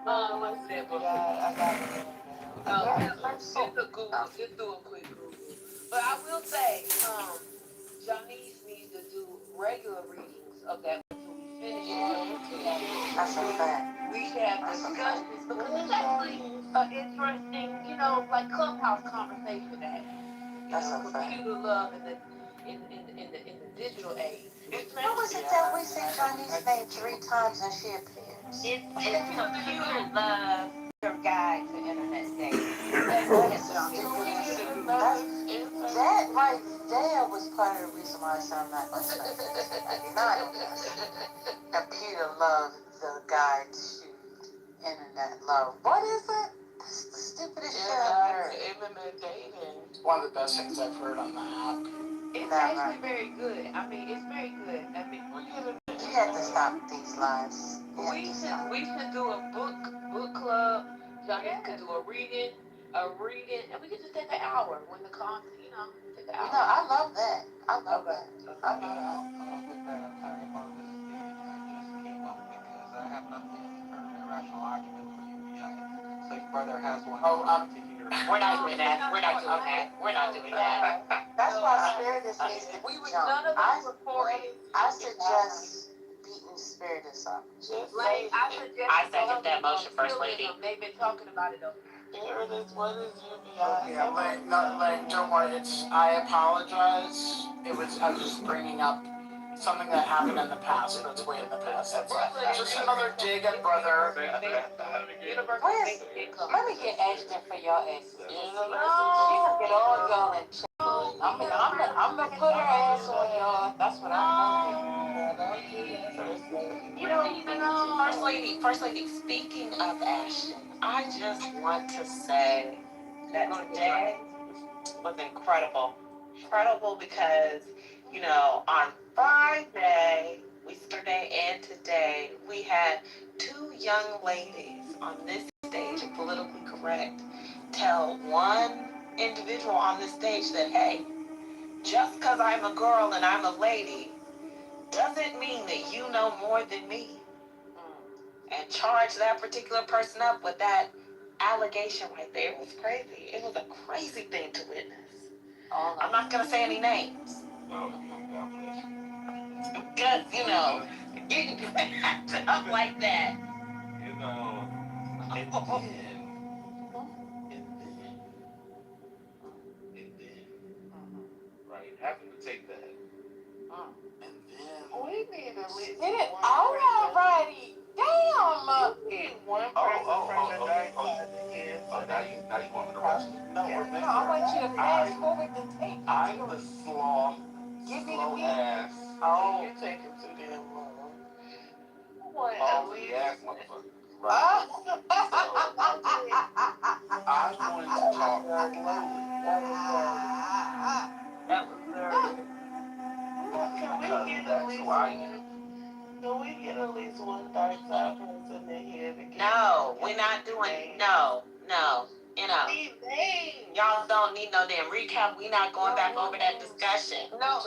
What's that book? I got it. Just do a quick Google. But I will say, Janice needs to do regular readings of that until we finish it. That's a fact. We should have discussions because it's actually an interesting, like clubhouse conversation to have. That's a fact. Computer love in the digital age. What was it that we say Johnny's name 3 times and she appears? It's computer love, your guide to internet dating. That right there was part of the reason why I said I'm not going to not computer love, the guide to internet love. What is it? That's the stupidest shit I've heard. Internet dating. It's one of the best things I've heard on the app. It's actually very good. I mean, it's very good. I mean, you have to stop these lies. We should do a book club. Johnny could do a reading, and we could just take an hour when the content, take an hour. I love that. I love that. I love that. I have nothing for rational argument for you yet. So your brother has one. We're not doing that. We're not doing that. We're not doing that. That's why Spiritus needs to be jumped. I suggest beating Spiritus up. I second that motion, First Lady. They've been talking about it though. What is UBI? Yeah, don't worry. I apologize. I was just bringing up something that happened in the past, but it's way in the past. That's just another dig at brother. Let me get Ashton for your asses. She gonna get all y'all in check. I'm gonna put her ass on y'all. That's what I'm gonna do. First Lady, speaking of Ashton, I just want to say that today was incredible. Incredible because, on Friday, yesterday and today, we had 2 young ladies on this stage of Politically Correct tell one individual on this stage that, hey, just because I'm a girl and I'm a lady doesn't mean that you know more than me. And charge that particular person up with that allegation right there. It was crazy. It was a crazy thing to witness. I'm not going to say any names. Because, getting backed up like that. And then, right, having to take that. And then. We need to list. Did it already? Damn! One person from the dark side again. Now you want me to rush? No, I want you to fast forward the tape. I'm the slow ass. Oh, you take him too damn long. What? Ballsy ass motherfucker. Right. I'm going to talk slowly. That was nervous. Can we get at least one dark side person in here? No, we're not doing, no. Y'all don't need no damn recap. We're not going back over that discussion. No,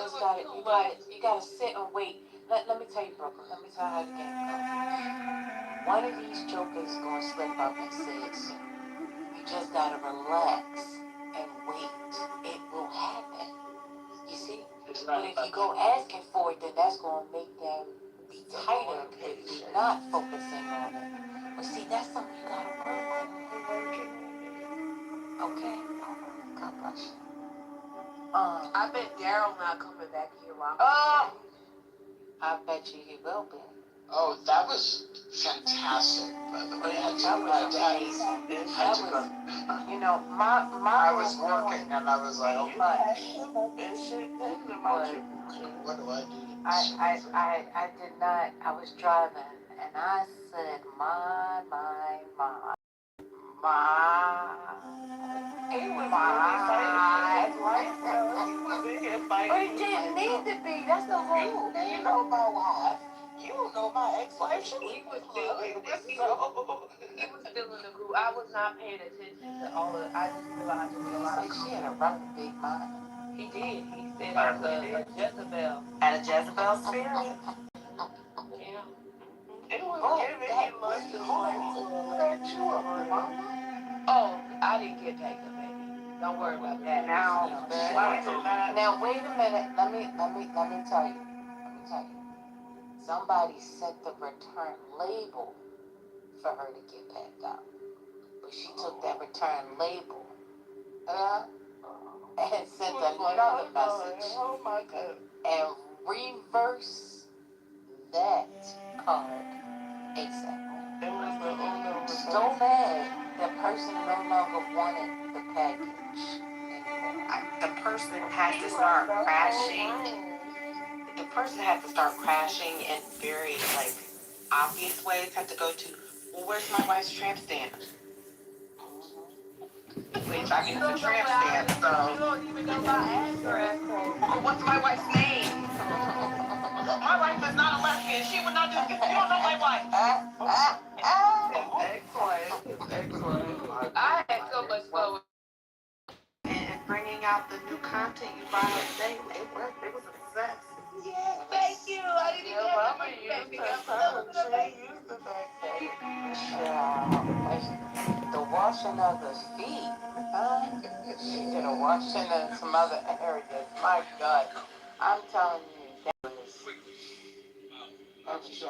you gotta sit and wait. Let me tell you, Brooklyn. Let me tell you how the game goes. One of these jokers gonna slip up and say it soon. You just gotta relax and wait. It will happen. You see? But if you go asking for it, then that's gonna make them be tighter if you're not focusing on it. But see, that's something you gotta work on. Okay. God bless you. I bet Daryl not coming back here. I bet you he will be. Oh, that was fantastic, by the way. That was amazing. I was working and I was like, oh my. What do I do? I did not. I was driving and I said, my. He was But it didn't need to be. That's the whole. You know my wife. You don't know my ex-wife. He was still in the group. I was not paying attention to all of. I just realized there was a lot of. She had a rough big mind. He did. He said I was a Jezebel. At a Jezebel spirit? Yeah. It was giving. He must have Don't worry about that. Now, Now wait a minute. Let me tell you. Let me tell you. Somebody set the return label for her to get back up, but she took that return label and sent another message. Oh my God. And reverse that card ASAP. It was the So mad the person no longer wanted the package anymore. the person had to start crashing. The person had to start crashing in very like obvious ways. Had to go to, well, where's my wife's tramp stamp? Which I mean, it's a tramp stamp, You so don't even know my address. what's my wife's name? My wife is not a lesbian. She would not do this. You don't know my wife. Excellent. I had so much fun with And bringing out the new content you brought up today, it worked. It was a success. yes, thank you. I didn't even have to The washing of the feet. She did a washing in some other areas. My God. I'm telling you, that was just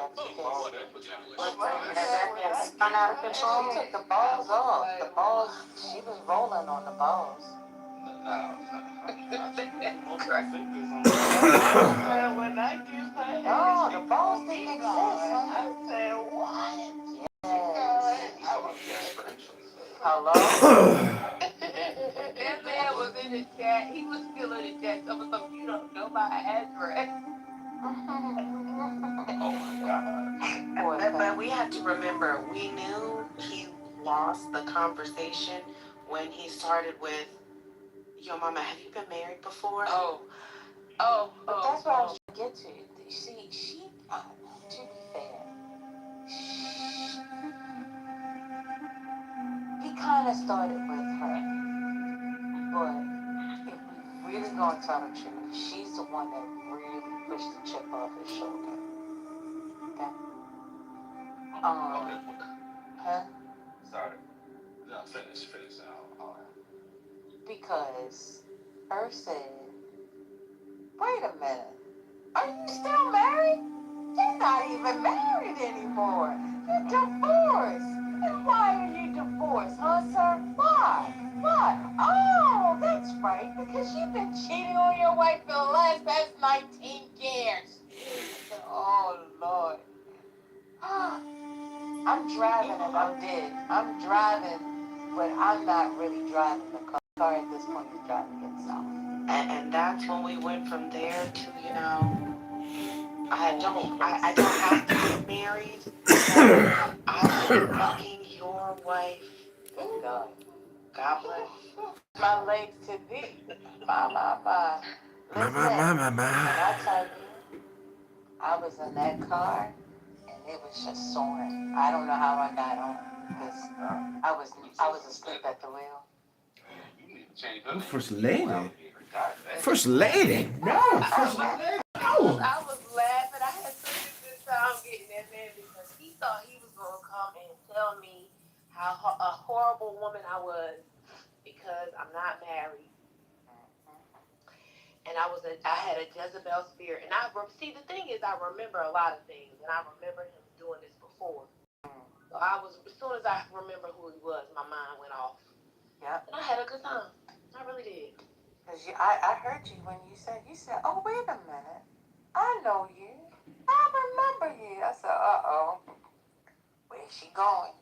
Spun out of control. She took the balls off. The balls, she was rolling on the balls. When I give her No, the balls didn't exist. I said, what? Hello? that man was in the chat. He was still in the chat. Some you don't know my address. But we had to remember, we knew he lost the conversation when he started with, yo, mama, have you been married before? But that's what I was trying to get to. See, she, to be fair, he kind of started with her. But if we really gonna tell the truth, she's the one that really pushed the chip off his shoulder. Okay? Huh? Sorry. No, finish. I'll Because her said, wait a minute, are you still married? You're not even married anymore. You're divorced. And why are you divorced, huh, sir? Why? Oh, that's right, because you've been cheating on your wife for the past 19 years. Oh, Lord. I'm driving and I'm dead. I'm driving, but I'm not really driving the car. The car at this point is driving itself. And that's when we went from there to, I don't have to get married. I've been fucking your wife. Good God. God bless. My legs to thee. My. Listen, and I tell you, I was in that car and it was just soaring. I don't know how I got home because I was asleep at the wheel. First lady. First lady. No, first lady. No. I was laughing. I had such a good time getting that man because he thought he was going to come and tell me how a horrible woman I was because I'm not married. And I had a Jezebel spirit. And see, the thing is, I remember a lot of things, and I remember him doing this before. So as soon as I remember who he was, my mind went off. Yep. And I had a good time. I really did. Because I heard you when you said, oh, wait a minute. I know you. I remember you. I said, uh-oh. Where's she going?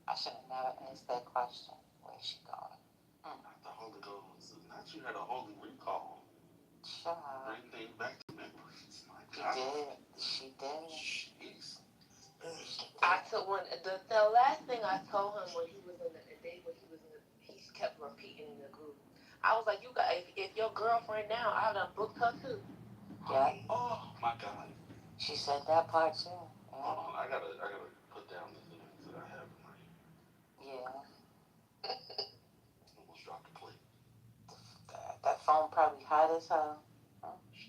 I should have never asked that question. Where's she going? Not the Holy Ghost. Not you had a holy recall. Sure. Bring things back to memories. My God. She did. Jeez. The last thing I told him when he was in the day when he kept repeating in the group. I was like, you got if your girlfriend now, I done booked her too. Yeah. Oh my God. She said that part too. Yeah. Hold on, I gotta put down the things that I have in my. Yeah. Almost dropped the plate. That phone probably hot as hell.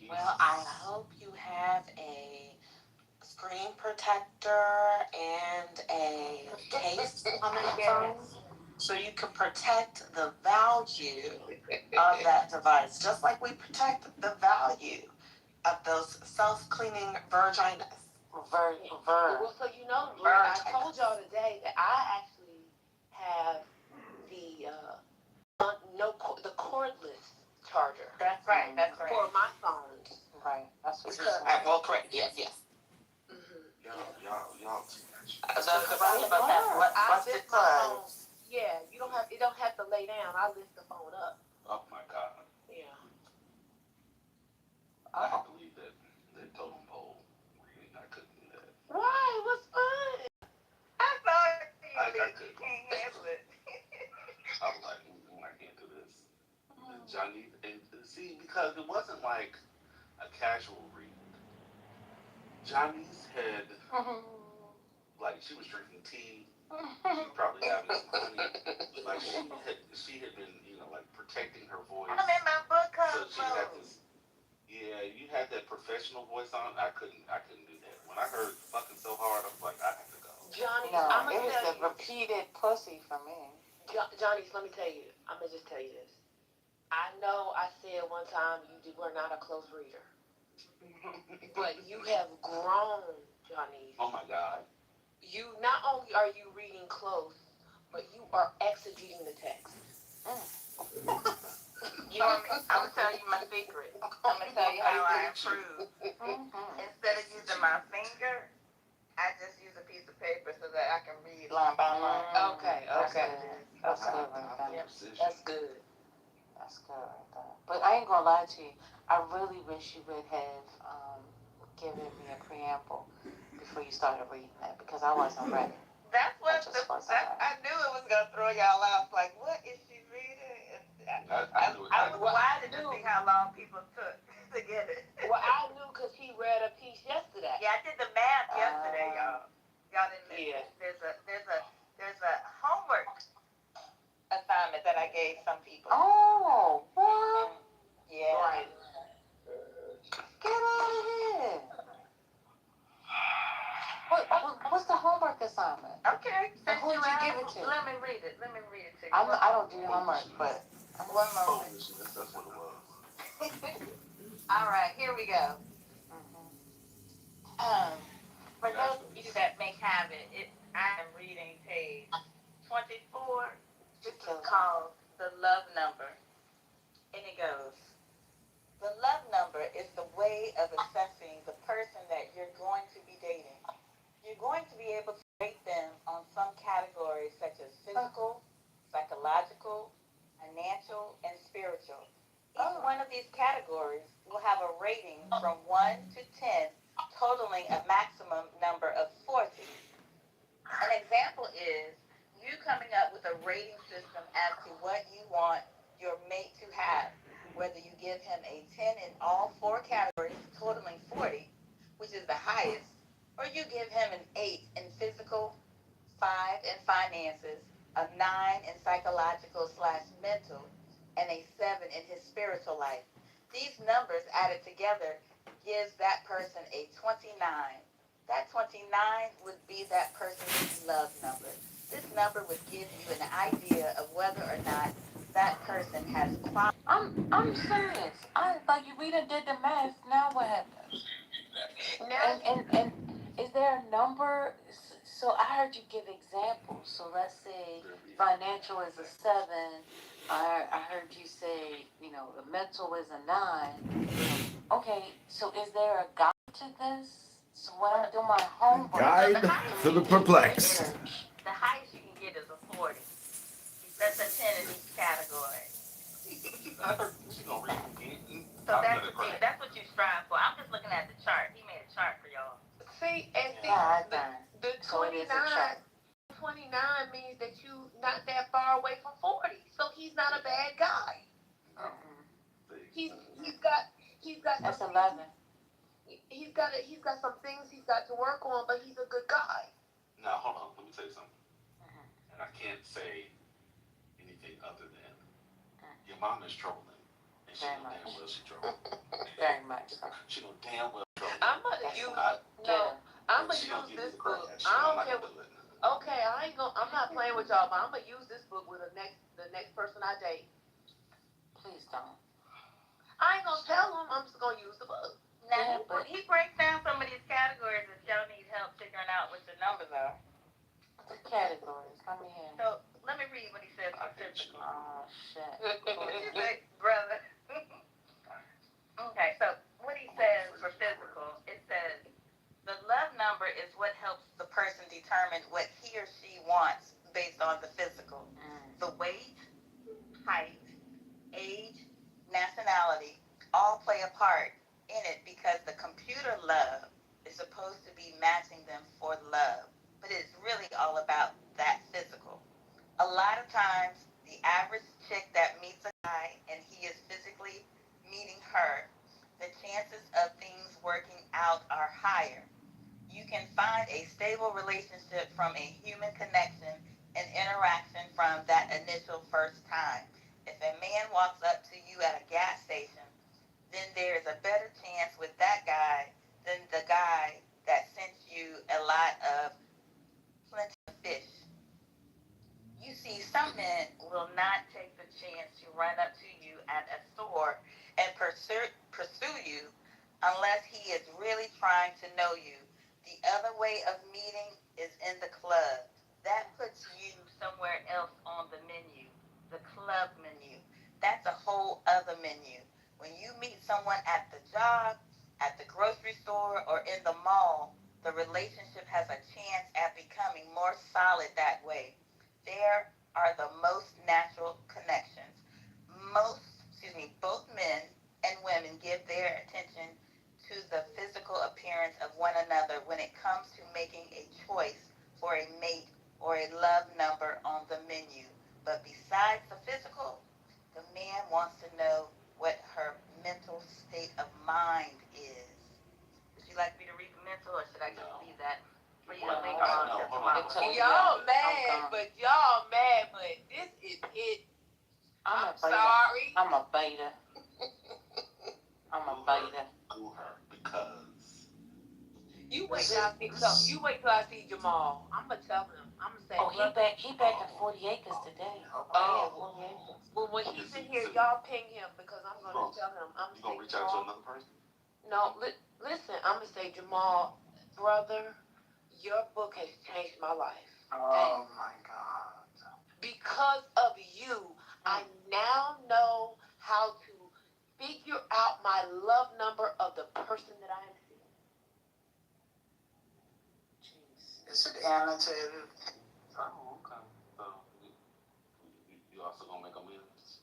Well, I hope you have a screen protector and a case on the phone so you can protect the value of that device, just like we protect the value of those self-cleaning vaginas. Well, so you know, I told y'all today that I actually have the the cordless charger. That's right. That's right. For my phones. Right. That's what Because, Well, correct. Yes. Y'all too much. I lift my phone. Yeah, you don't have to lay down. I lift the phone up. Oh my God. Yeah. I had to leave that totem pole reading. I couldn't do that. Why? What's fun? I thought I couldn't. you can't handle it. I was like, I can't do this. Johnny, and see, because it wasn't like a casual read. Johnny's had, like, she was drinking tea. She probably having some honey. Like, she had been, like, protecting her voice. I'm in my book So club she had mode. this, yeah, you had that professional voice on. I couldn't do that. When I heard fucking so hard, I was like, I have to go. Johnny, No, I'm it gonna was tell the you. repeated pussy for me. Johnny, let me tell you. I'm gonna just tell you this. I know I said one time you were not a close reader, but you have grown, Johnny. Oh my God. You not only are you reading close, but you are exegeting the text. You want me? I'm gonna tell you my secret. I'm gonna tell you how I improve. Instead of using my finger, I just use a piece of paper so that I can read line by line. Okay. That's good. That's good. That's good right there. But I ain't gonna lie to you. I really wish you would have given me a preamble before you started reading that, because I wasn't ready. That's what I knew it was gonna throw y'all off. Like, what is she reading? I was watching to see how long people took to get it. Well, I knew because he read a piece yesterday. Yeah, I did the math yesterday, y'all. Y'all didn't miss Yeah. it. There's a homework assignment that I gave some people. Oh, what? Yeah. Right. Get out of here. What's the homework assignment? Okay. And who did you give it to? Let me read it to you. I don't do homework, but one moment. That's what it was. All right, here we go. For those of you that may have it, I am reading page 24. This is called the love number. And it goes, the love number is the way of assessing the person that you're going to be dating. You're going to be able to rate them on some categories such as physical, psychological, financial, and spiritual. Each one of these categories will have a rating from 1 to 10, totaling a maximum number of 40. An example is you coming up with a rating system as to what you want your mate to have, whether you give him a 10 in all 4 categories, totaling 40, which is the highest, or you give him an 8 in physical, 5 in finances, a 9 in psychological/mental, and a 7 in his spiritual life. These numbers added together gives that person a 29. That 29 would be that person's love number. This number would give you an idea of whether or not that person has quality. I'm serious. We done did the math. Now what happens? And is there a number? So I heard you give examples. So let's say financial is a 7. I heard you say, the mental is a 9. Okay, so is there a guide to this? So when I do my homework, Guide for the perplexed. The highest you can get is a 40. That's a 10 in each category. She's gonna read again. So that's what you strive for. I'm just looking at the chart. He made a chart for y'all. See, the 29 means that you not that far away from 40. So he's not a bad guy. He's got That's some 11. He's got some things he's got to work on, but he's a good guy. Now, hold on. Let me tell you something. And I can't say anything other than your mom is trolling. And she know damn well she trolling. Very much so. She know damn well trolling. I'm gonna use this book. I don't care. Okay, I'm not playing with y'all, but I'm gonna use this book with the next person I date. Please don't. I ain't gonna tell them. I'm just gonna use the book. Now, Yeah, but he breaks down some of these categories if y'all need help figuring out what the numbers are. the categories. Let me hear. So, let me read what he says for physical. Oh shit. What you say, brother? Okay, so what he says for physical, it says, the love number is what helps the person determine what he or she wants based on the physical. The weight, height, age, nationality all play a part in it because the computer love is supposed to be matching them for love, but it's really all about that physical. A lot of times, the average chick that meets a guy and he is physically meeting her, the chances of things working out are higher. You can find a stable relationship from a human connection and interaction from that initial first time. If a man walks up to you at a gas station, then there is a better chance with that guy than the guy that sent you a lot of plenty of fish. You see, some men will not take the chance to run up to you at a store and pursue you unless he is really trying to know you. The other way of meeting is in the club. That puts you somewhere else on the menu, the club menu. That's a whole other menu. When you meet someone at the job, at the grocery store, or in the mall, the relationship has a chance at becoming more solid that way. There are the most natural connections. Both men and women give their attention to the physical appearance of one another when it comes to making a choice for a mate or a love number on the menu. But besides the physical, the man wants to know what her mental state of mind is. Would you like me to read the mental, or should I just leave that for you to think about till tomorrow? Y'all mad, but this is it. I'm sorry. I'm a beta. I'm a beta. Go her because You wait till I see Jamal. I'm gonna tell him. I'm gonna say. Oh, he back at 40 acres today. Oh. Well, when he's in here, y'all ping him because I'm gonna tell him. I'm you gonna gonna reach out to another person? No, listen. I'm gonna say, Jamal, brother, your book has changed my life. Oh my God. Because of you, I now know how to figure out my love number of the person that I am seeing. Jeez. Is it annotated? Oh, okay. So you also gonna make amends?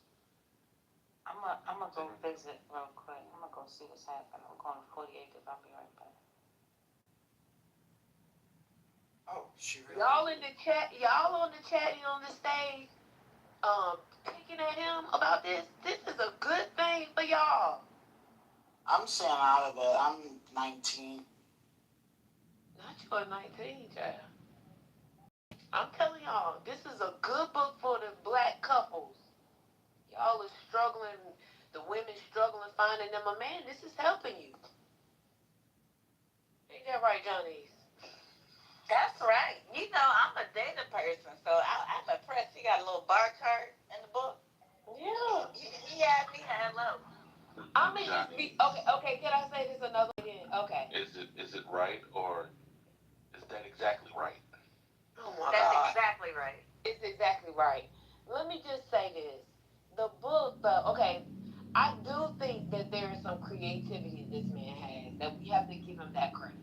I'm gonna go visit real quick. I'm gonna go see what's happening. I'm going to 40 acres. I'll be right back. Oh, she really. Y'all in the chat, y'all on the chat and on the stage, picking at him about this. This is a good thing for y'all. I'm saying out of it. I'm 19. Not you are 19, child. I'm telling y'all, this is a good book for the black couples. Y'all are struggling, the women struggling finding them a man. This is helping you. Ain't that right, Johnny? That's right. You know, I'm a data person, so I'm impressed. You got a little bar chart in the book. Yeah. He had me hello. I mean, okay, can I say this another again? Okay. Is it right, or is that exactly right? Oh my That's God. exactly right. It's exactly right. Let me just say this. The book, I do think that there is some creativity this man has, that we have to give him that credit.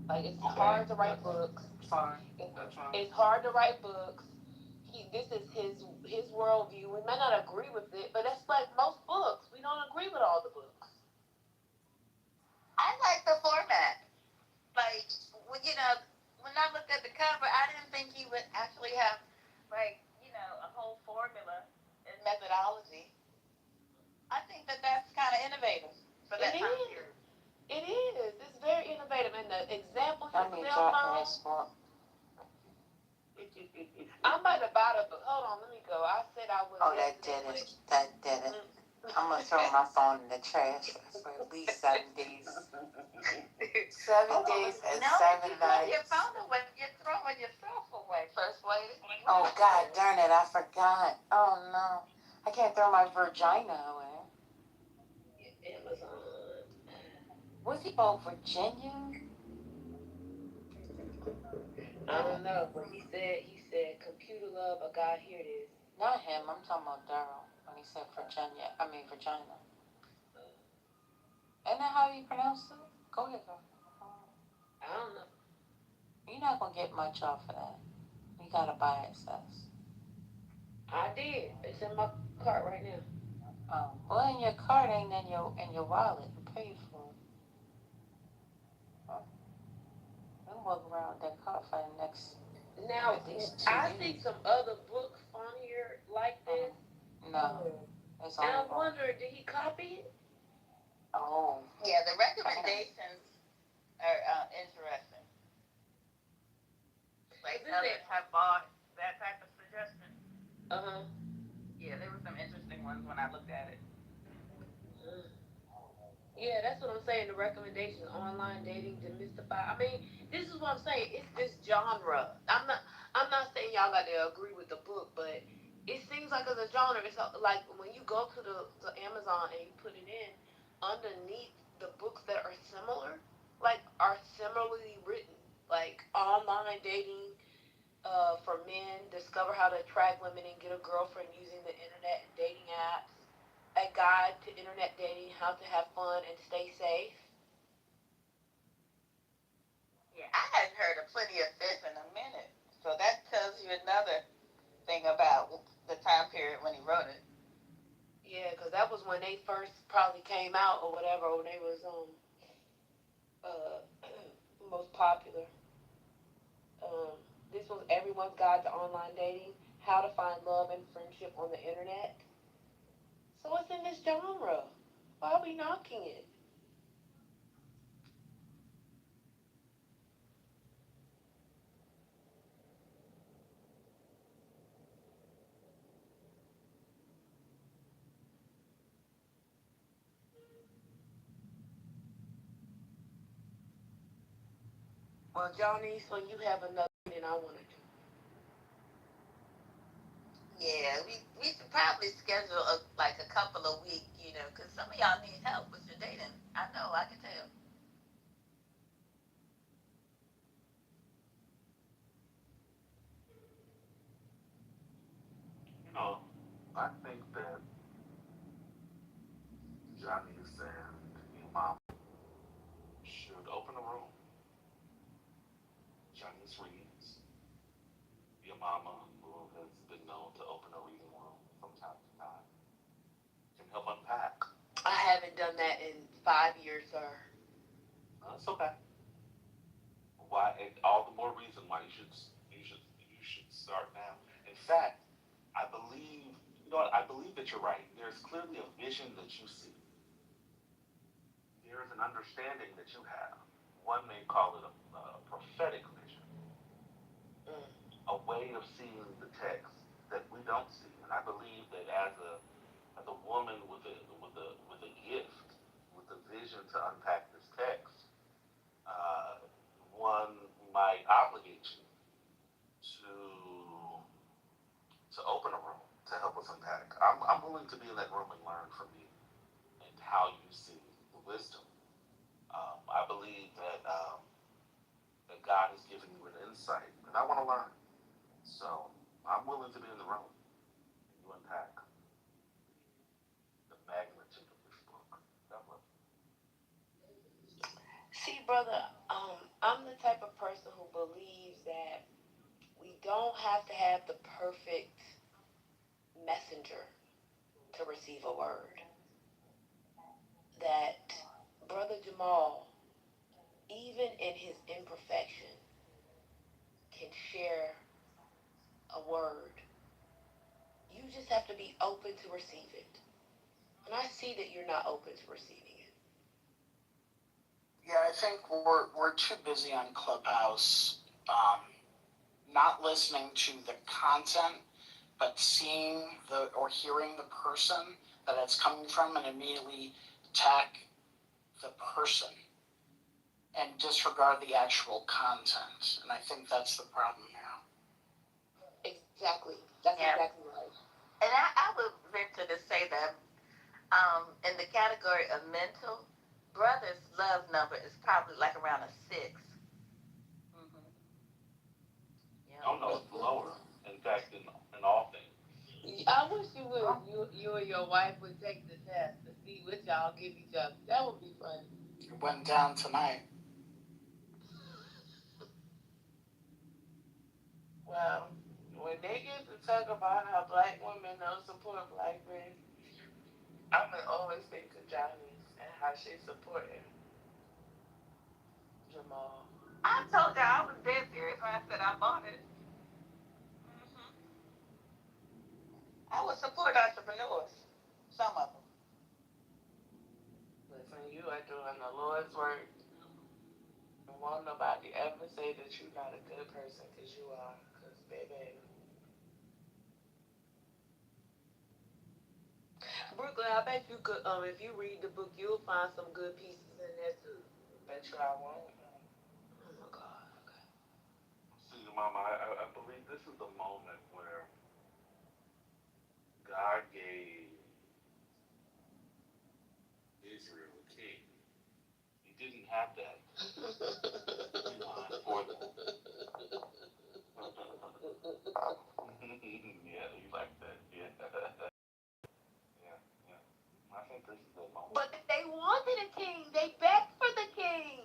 Like, it's hard to write books. Fine. It's hard to write books. This is his worldview. We may not agree with it, but that's like most books. We don't agree with all the books. I like the format. Like, when I looked at the cover, I didn't think he would actually have, like, a whole formula and methodology. I think that's kind of innovative for that time period. It is. It's very innovative, and the example I mean, dropping this spot. I'm about to buy the book. Hold on, let me go. I said I was. Oh, that did it. That did it. I'm gonna throw my phone in the trash for at least 7 days. 7 days and No, 7 nights. your phone away. You're throwing yourself away, First Lady. Oh God darn it! I forgot. Oh no, I can't throw my Virginia away. Amazon. Was he from Virginia? I don't know, but he said computer love. I got here it is. Not him. I'm talking about Daryl when he said Virginia. I mean Virginia. Isn't that how you pronounce it? Go ahead, girl. I don't know. You're not gonna get much off of that. You gotta buy access. I did. It's in my cart right now. Well, in your card ain't in your wallet. You paid for it. We'll walk around with that card for the next Now, at least 2 I years. see some other books on here like this. No, it's And only I'm wondering, did he copy it? Oh. Yeah, the recommendations are interesting. Like others have bought that type of suggestion. Uh-huh. Yeah, there were some interesting ones when I looked at it. Yeah, that's what I'm saying. The recommendations, online dating, demystify. I mean, this is what I'm saying. It's this genre. I'm not saying y'all got to agree with the book, but it seems like it's a genre. It's like when you go to the Amazon and you put it in, underneath the books that are similar, like are similarly written, like online dating, for men, discover how to attract women and get a girlfriend using the internet and dating apps, a guide to internet dating, how to have fun and stay safe. Yeah, I hadn't heard of Plenty of Fish in a minute. So that tells you another thing about the time period when he wrote it. Yeah, because that was when they first probably came out or whatever, when they was uh most popular. Um, this was Everyone's Guide to Online Dating, how to find love and friendship on the internet. So it's in this genre. Why are we knocking it? Well, Johnny, so you have another thing I want to do. Yeah, we should probably schedule like a couple of weeks, because some of y'all need help with your dating. I know, I can tell. You know, I think that Johnny's and your mom should open a room. Johnny's reads. Your mama, who has been known to open a reading room from time to time, can help unpack. I haven't done that in 5 years, sir. That's okay. Why? And all the more reason why you should start now. In fact, I believe you know what, I believe that you're right. There's clearly a vision that you see. There is an understanding that you have. One may call it a prophetic vision, Mm. a way of seeing the text that we don't see. And I believe that as a woman with a gift, with a vision to unpack this text, uh, one might obligate you to to open a room to help us unpack. I'm willing to be in that room and learn from you and how you see the wisdom. I believe that God has given you an insight, and I want to learn. So I'm willing to be in the room and you unpack the magnitude of this book. God bless. See, brother, I'm the type of person who believes that we don't have to have the perfect messenger to receive a word. That Brother Jamal, even in his imperfection, can share a word. You just have to be open to receive it. And I see that you're not open to receiving it. Yeah, I think we're too busy on Clubhouse, not listening to the content, but seeing or hearing the person that it's coming from and immediately attack the person and disregard the actual content. And I think that's the problem now. Exactly. That's exactly right. And I would venture to say that in the category of mental, brother's love number is probably like around a 6. Mm-hmm. Yeah. Oh no, it's lower. In fact, in all things. I wish you would. You and your wife would take the test to see what y'all give each other. That would be funny. It went down tonight. Well, when they get to talk about how black women don't support black men, I'm gonna always think of Johnny's and how she supported Jamal. I told you I was dead serious when I said I bought it. Mm-hmm. I would support entrepreneurs. Some of them. Listen, you are doing the Lord's work. And won't nobody ever say that you're not a good person, because you are. Because, baby. Brooklyn, I bet you could, if you read the book, you'll find some good pieces in there too. Bet you I won't. Oh my God. Okay. See, Mama, I believe this is the moment where God gave Israel a king. He didn't have that for them. Yeah, you like that. Yeah. Yeah, yeah. I think this is the moment. But they wanted a king. They begged for the king.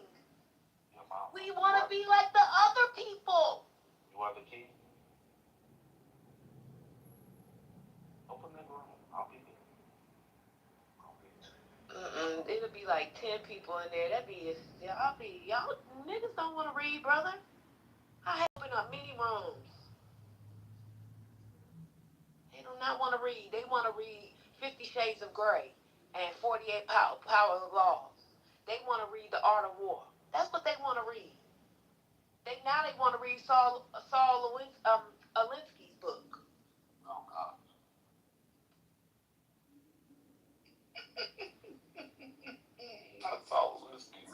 Your mama. We want to be like the other people. You are the king. Open that room. I'll be there. I'll be there. It'll be like 10 people in there. Y'all niggas don't want to read, brother. I open up many rooms. They do not want to read. They want to read 50 Shades of Grey and 48 Power of Laws. They want to read The Art of War. That's what they want to read. They want to read Saul Alinsky's book. Oh God. That's all listening.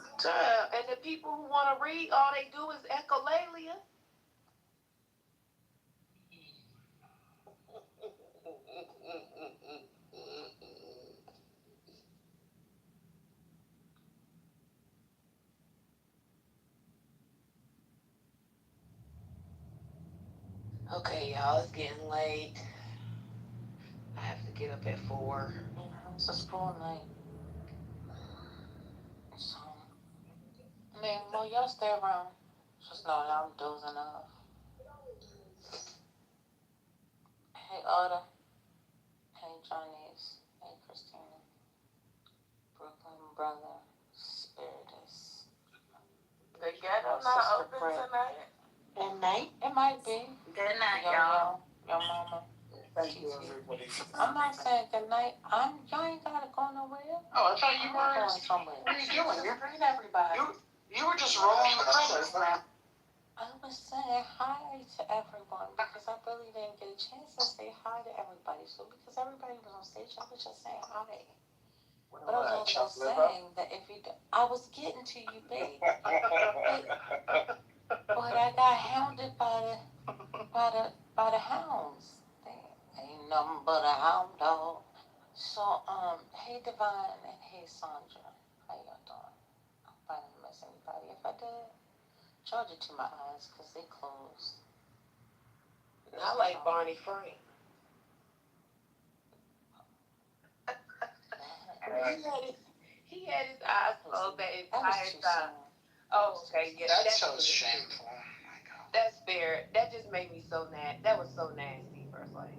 And the people who want to read, all they do is echolalia. Okay, y'all, it's getting late. I have to get up at 4. It's a school night. So, I mean, well, y'all stay around. Just know that I'm dozing off. Hey, Oda. Hey, Johnny's. Hey, Christina. Brooklyn Brother. Spiritus. The ghetto Sister not open Fred. tonight. Good night. It might be. Good night, Yo, y'all. your mama. Thank you, everybody. I'm not saying good night. Y'all ain't gotta go nowhere. Oh, I thought you I'm were going somewhere. What are you doing? Just greet everybody. You were just rolling the credits, man. I was saying hi to everyone because I really didn't get a chance to say hi to everybody. So because everybody was on stage, I was just saying hi. But I was also saying that if you, I was getting to you, babe. But I got hounded by the hounds. They ain't nothing but a hound dog. So hey Divine and hey Sandra, how y'all doing? I hope I didn't miss anybody. If I did, charge it to my eyes because they closed. I like Barney Frank. He had his eyes closed that entire time. Oh, okay, yeah, That's so shameful. Oh my God. That's fair. That just made me so nasty. That was so nasty, First Lady.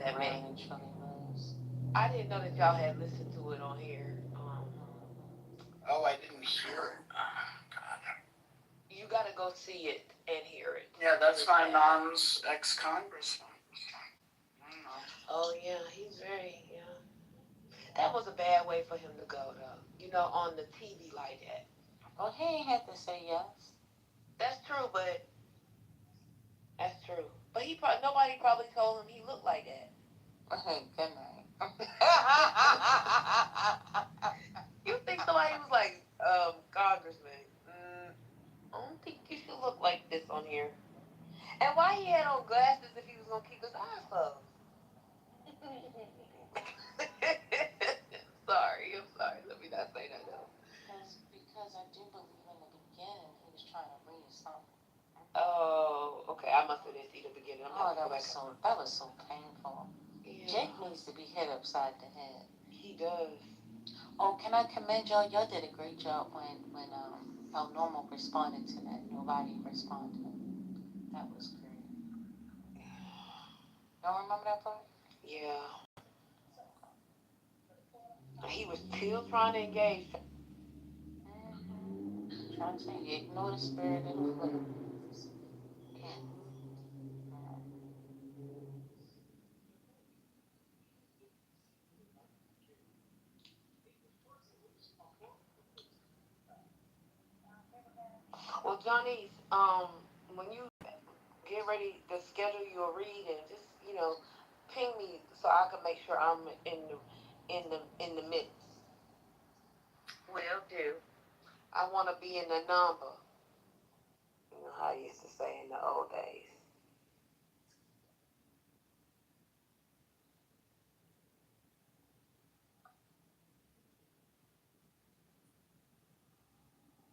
That made. It truly was. I didn't know that y'all had listened to it on here. Oh, I didn't hear it. Oh, God. You gotta go see it and hear it. Yeah, that's my mom's ex-congressman. Oh yeah, he's very That was a bad way for him to go though. On the TV like that. Well, he ain't had to say yes. That's true, but But nobody probably told him he looked like that. Good night. You think somebody was like, Congressman, I don't think you should look like this on here. And why he had on glasses if he was gonna keep his eyes closed? I'm sorry. Let me not say that though. Because I do believe in the beginning he was trying to read something. Oh, okay. I must have didn't see the beginning. I'm Oh, gonna go back. that was so painful. Yeah, Jake needs to be hit upside the head. he does. Oh, can I commend y'all? Y'all did a great job when El Normal responded to that. Nobody responded. That was great. Y'all remember that part? Yeah. He was still trying to engage. Trying to say you ignore the spirit of the flip. Yeah. Well, Johnny, when you get ready to schedule your reading, just ping me so I can make sure I'm in the midst. Will do. I want to be in the number. You know how I used to say in the old days.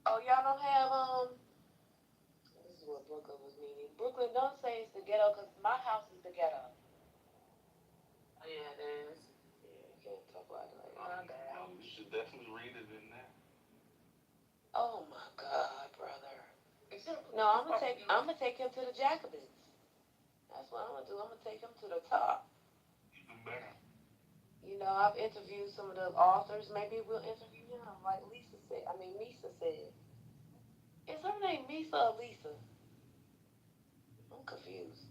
Oh, y'all don't have This is what Brooklyn was meaning. Brooklyn, don't say it's the ghetto because my house is the ghetto. Yeah, it is. Yeah, you can't talk about it like My that. bad. You should definitely read it in there. Oh my God, brother. No, I'm gonna take him to the Jacobins. That's what I'm gonna do. I'm gonna take him to the top. Even better. I've interviewed some of the authors. Maybe we'll interview him, like Lisa said. I mean, Misa said. Is her name Misa or Lisa? I'm confused.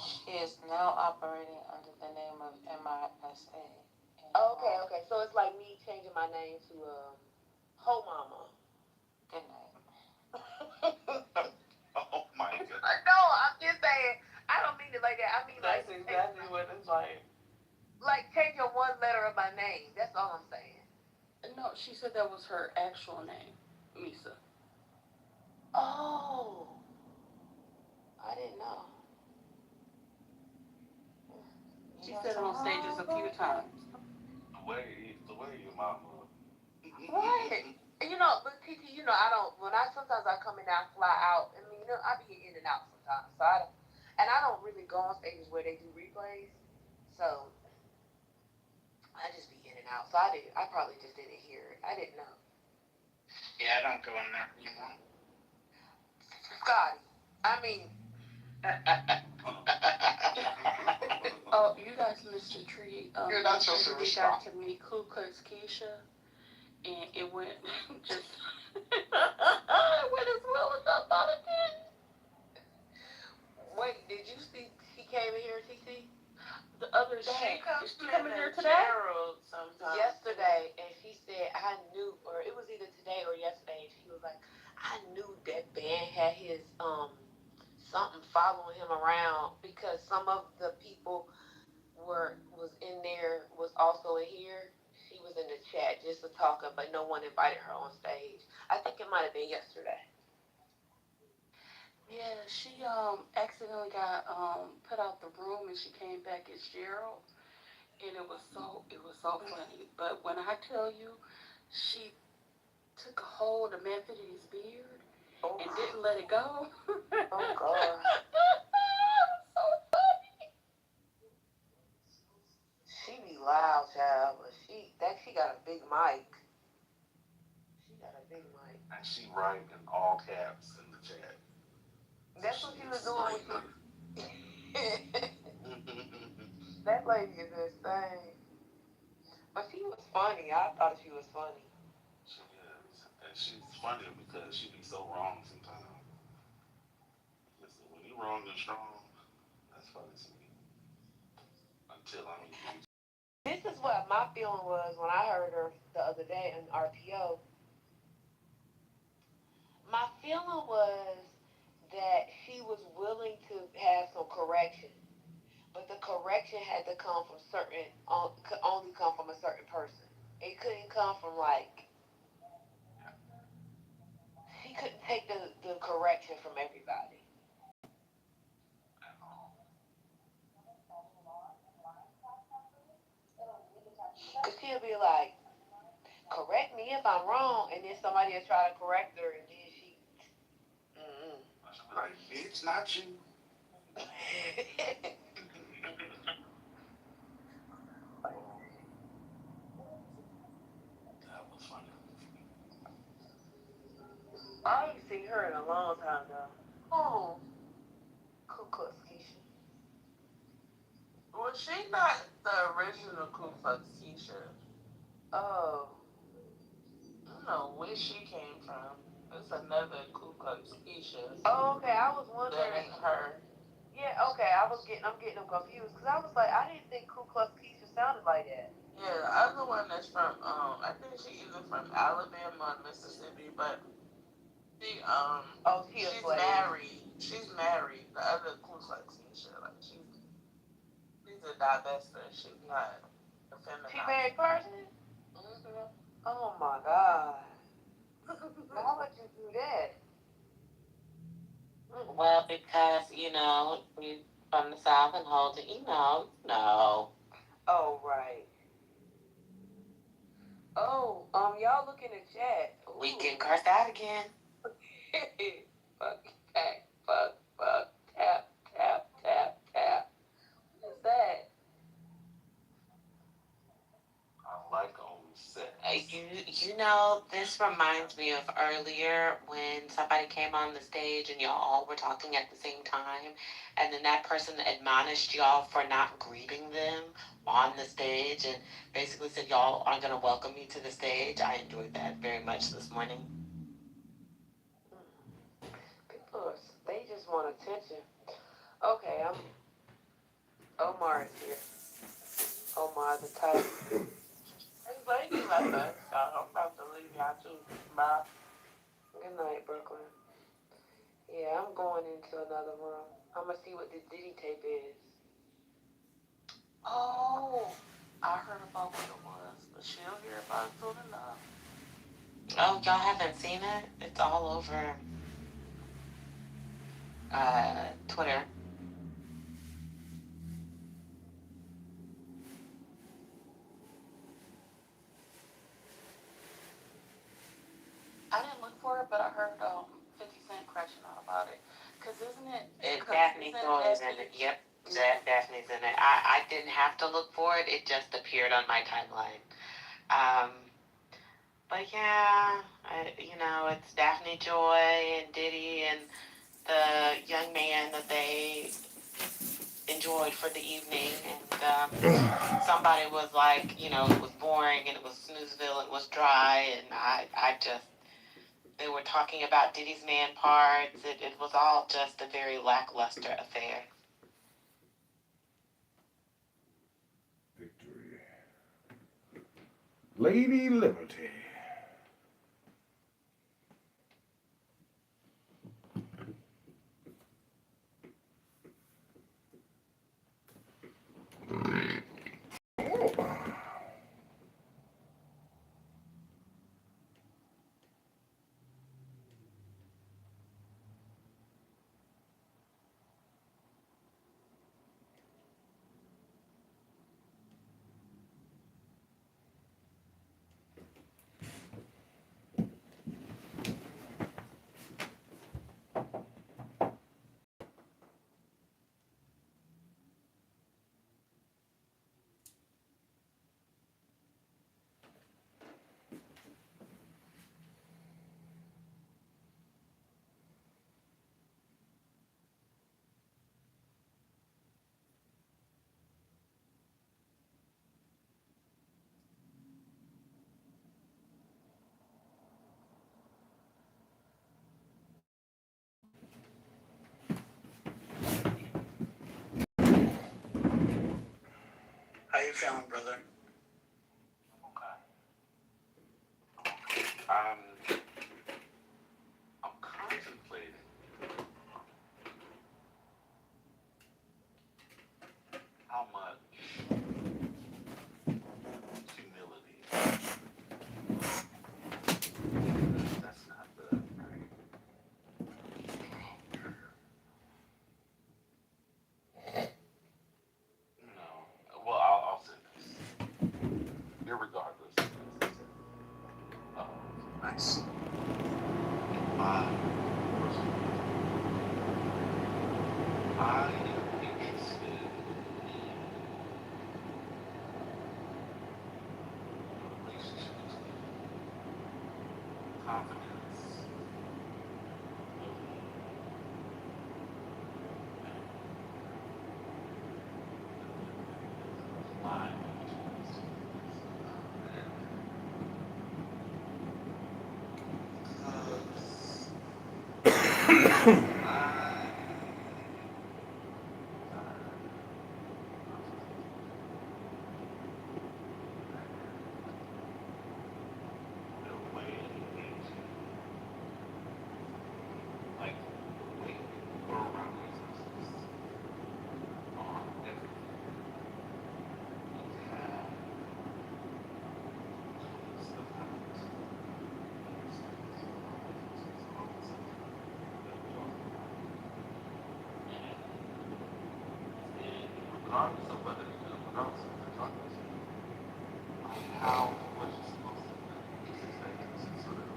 She is now operating under the name of MISA. Okay, okay. So it's like me changing my name to Ho Mama. Good night. Oh my god. No, I'm just saying. I don't mean it like that. I mean That's exactly what it's like. like changing one letter of my name. That's all I'm saying. No, she said that was her actual name, Misa. Oh, I didn't know. She said it on stages a few times. The way your mama. Right. But TT, I don't. When sometimes I come in and I fly out. I mean, I be in and out sometimes. So I don't really go on stages where they do replays. So I just be in and out. So I probably just didn't hear it. I didn't know. Yeah, I don't go in there anymore. Scotty, I mean, Oh, you guys missed a treat. You're not supposed to we got respond. to meet Ku Klux Keisha, and it went just it went as well as I thought it did. wait, did you see she came in here, TT? The other She day, comes did she come in in here the today? Gerald sometimes. Yesterday, and she said, I knew, or it was either today or yesterday, and she was like, I knew that Ben had his, something following him around because some of the people was in there, was also in here. She was in the chat just to talking, but no one invited her on stage. I think it might have been yesterday. Yeah, she accidentally got put out the room, and she came back as Gerald, and it was so funny. But when I tell you, she took a hold of Methodi's beard Oh, and didn't let it go. oh God. So She be loud, child, but she got a big mic. She got a big mic. And she write in all caps in the chat. That's what she was doing when she. That lady is insane. But she was funny. I thought she was funny. She is. And she's funny because she be so wrong sometimes. Listen, when you wrong and strong, that's funny to me. Until I meet you. This is what my feeling was when I heard her the other day in RPO. My feeling was that she was willing to have some correction, but the correction had to come from could only come from a certain person. It couldn't come from like he couldn't take the correction from everybody. Cause she'll be like, correct me if I'm wrong, and then somebody will try to correct her, and then she. Mm-mm. Right, it's not you. That was funny. I ain't seen her in a long time though. Oh, Ku Klux Keisha. Well, she not the original Ku Klux Keisha. Oh. I don't know where she came from. It's another Ku Klux Keisha. Oh, okay. I was That wondering. ain't her. Yeah, okay. I'm getting them confused because I was like, I didn't think Ku Klux Keisha sounded like that. Yeah, the other one that's from I think she either from Alabama or Mississippi, but Oh, she a she's slave. married. She's married. The other Ku Klux Keisha, like she's a divester. She's not a feminine. She married person? Mm-hmm. Oh my god. Why would you do that? Well, because, we from the South and hold it, no. Oh right. Oh, y'all look in the chat. Ooh. We can curse that again. Fuck, pack, fuck, tap, tap, tap, tap. What is that? I like only six. This reminds me of earlier when somebody came on the stage and y'all all were talking at the same time, and then that person admonished y'all for not greeting them on the stage and basically said y'all aren't going to welcome me to the stage. I enjoyed that very much this morning. People they just want attention. Okay, Omar is here. Omar the type. This lady left us, so I'm about to leave y'all too. Bye. Good night, Brooklyn. Yeah, I'm going into another room. I'm gonna see what the Diddy tape is. Oh, I heard about what it was, but she'll hear about it soon enough. Oh, y'all haven't seen it? It's all over Twitter. I didn't look for it, but I heard 50 Cent crashing out about it. Cause isn't it? Daphne's always in it. Yep, Daphne's in it. I didn't have to look for it. It just appeared on my timeline. But yeah, it's Daphne Joy and Diddy and the young man that they enjoyed for the evening. And somebody was like, it was boring and it was snoozeville, it was dry, and they were talking about Diddy's man parts. It was all just a very lackluster affair. Victory. Lady Liberty. How you feeling, brother? Okay. I'm contemplating how regardless of whether regardless of what they're talking to you, like how what you're supposed to expect to sort of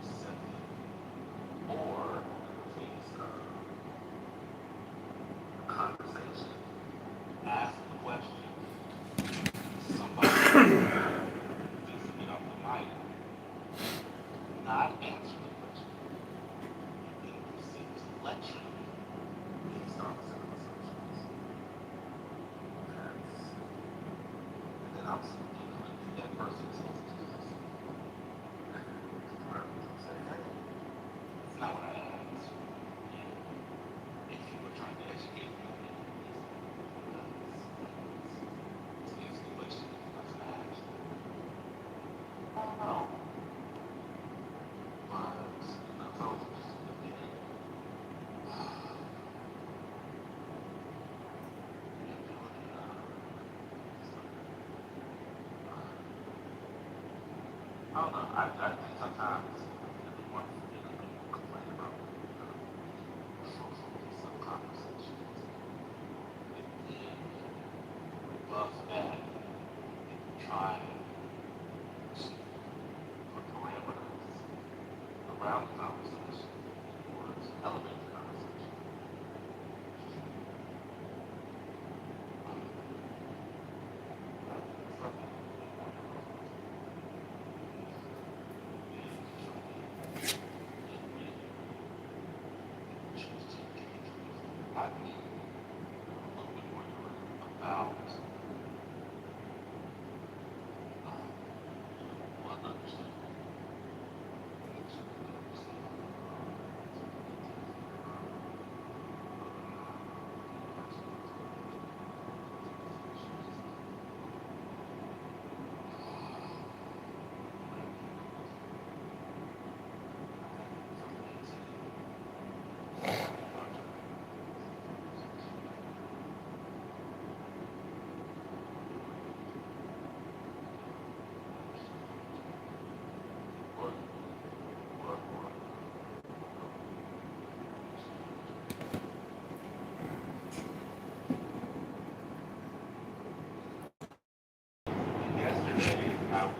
accept or please conversation, ask the question. Somebody needs to get off the mic, not answer the question, and then proceed to lecture based on the set of assumptions. And then I'm that person is supposed to do this. Say, hey, it's not what I asked. And if you were trying to educate me on it, it's answer the question that you wasn't asked. I don't know. But, so it's just a bit. I don't know. I think sometimes everyone complain about some conversations. And then above that, try to put parameters around the conversation in order to elevate the conversation. I need a little bit more about what understanding. Yesterday, I was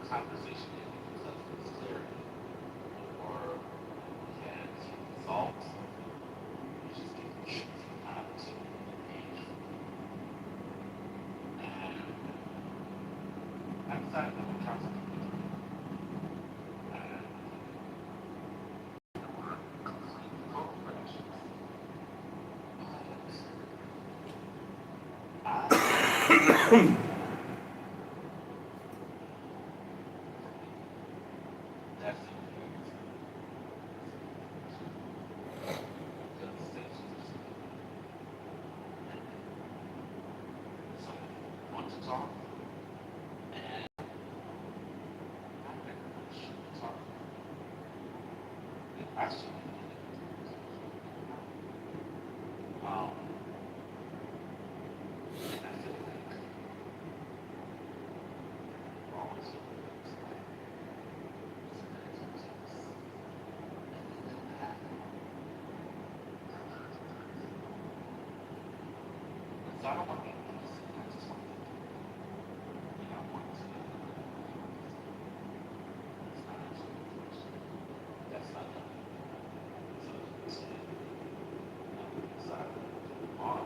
conversation because of its clarity, or we had thoughts, we just didn't time to engage. And I decided that we're trying something different. And there were complete total fractions. I that's the because things some want to talk and not everyone should talk. I should and I feel like always feel like so I don't want to be innocent. I just want to I want to it's not actually that's not the to decide on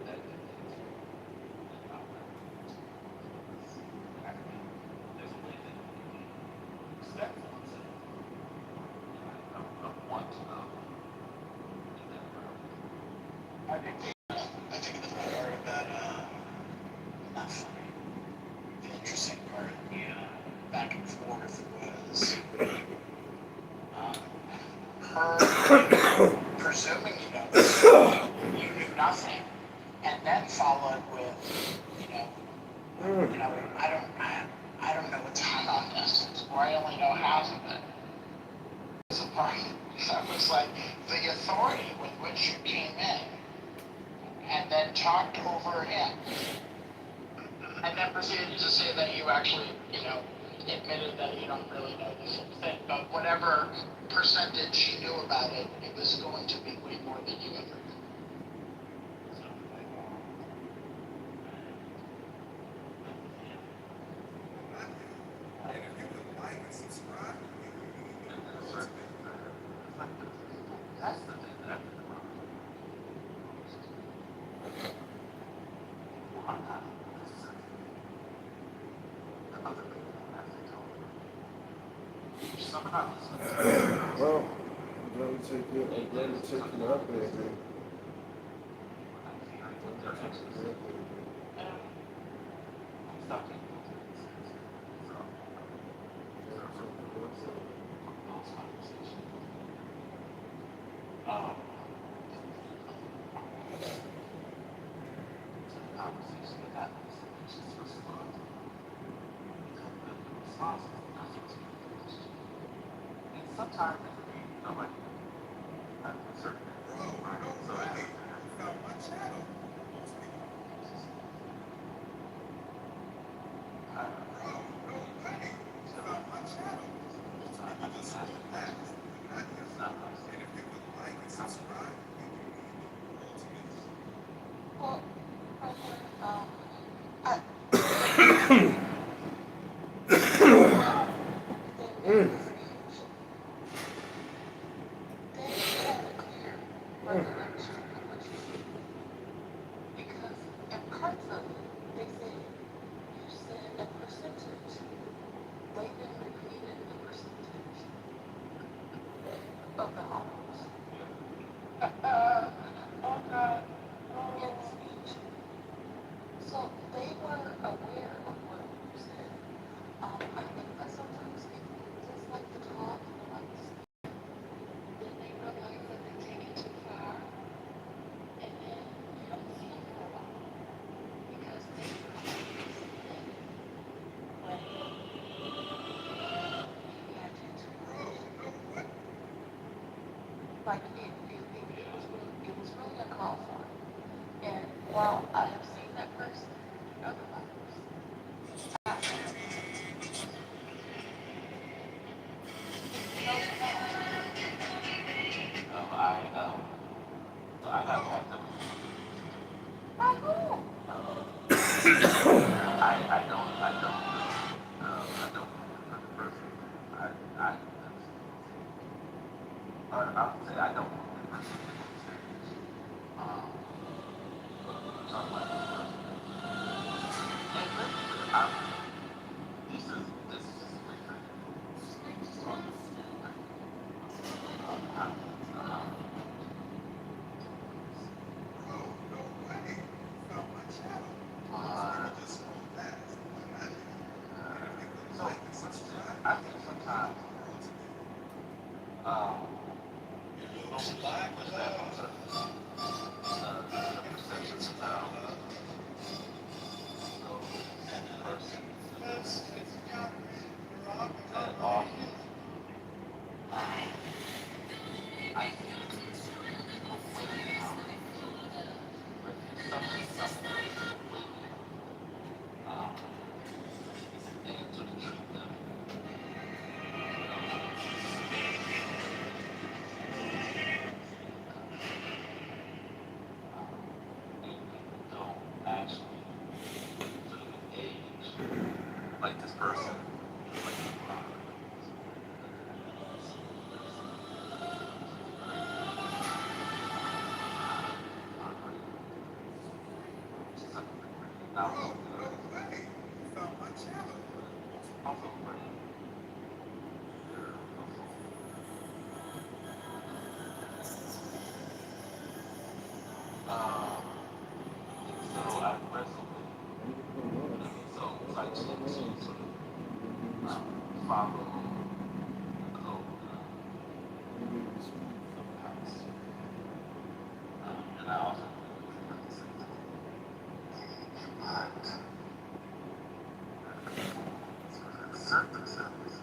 that there's a way that you can be respectful and say, I want to know in that I think the part about not funny. The interesting part, back and forth was her presuming you know this, you knew nothing, and then followed with, I don't know what time on this, or I I only know half of it. That was like the authority with which you came in and then talked over him and then proceeded to say that you actually, admitted that you don't really know this whole thing, but whatever percentage you knew about it, it was going to be way more than you ever knew. That's the thing that I think about. I'm not necessarily the other people as they told me. Sometimes Well, I'm glad to take you up there, man. I feel like what they're actually saying. Stop taking those things. So, those conversations. To the conversation that got me, it's just respond. Become good and responsible. That's what's good for this. And sometimes it can be nobody. I'm certain. Right? So Well, I, they had a clear recollection of what you did. Because in parts of it, they said you said a percentage. They then repeated the percentage of the homes Oh God. in the speech. So they were aware of what you said. I think that sometimes people just like to talk and they like to speak. Then they realize that they take it too far. And then you don't see them for a while. Because they when you had to interrupt. Like it was really uncalled for. And while I have seen that person in other lives, I I have had them. by who? I don't know the person. I, I would say I don't know the person. Um, talking about this person. And listen, this is just a great thing. So, I think sometimes, when we push that on the perception about those persons that often, I think, women but there's something um, and to treat them, and people don't actually sort of engage like this person, like now, also pretty. Um, so I wrestle with, so I tend to sort of follow the code of the house. And I also believe at the same time. But exert themselves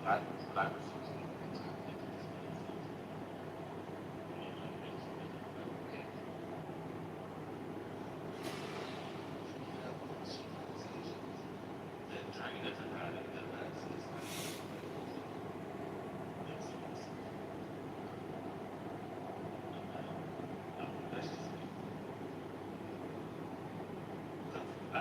what I perceive to be intimacy. Then trying to figure out that that's that's just I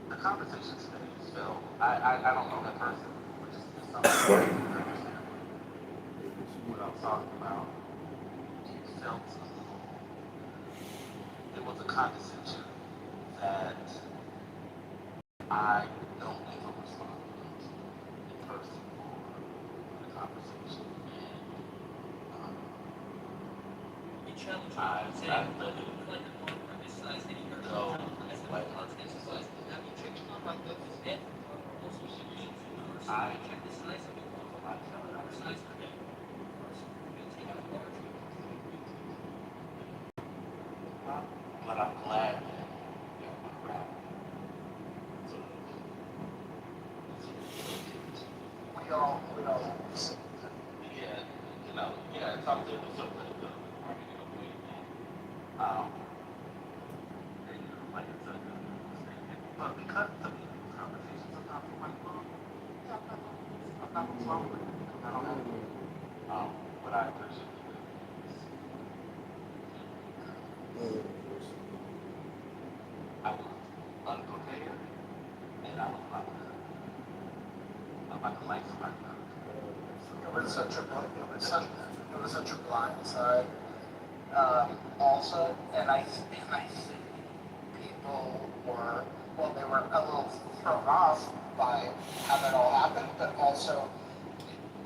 the conversation today just felt I don't know that person, but just something I didn't understand what I was talking about. It felt it was a condescension that I don't even respond in person for the conversation. Um, I've let it go like I but I'm glad that we all yeah, yeah, it's up there to something um like it's a but because to me conversations sometimes I'm like, well, yeah, I'm not wrong with it. I don't have what I appreciate is I was unprepared and I was about to like somebody. It was such a blind side. Also, and I think people were, well, they were a little thrown off by how that all happened, but also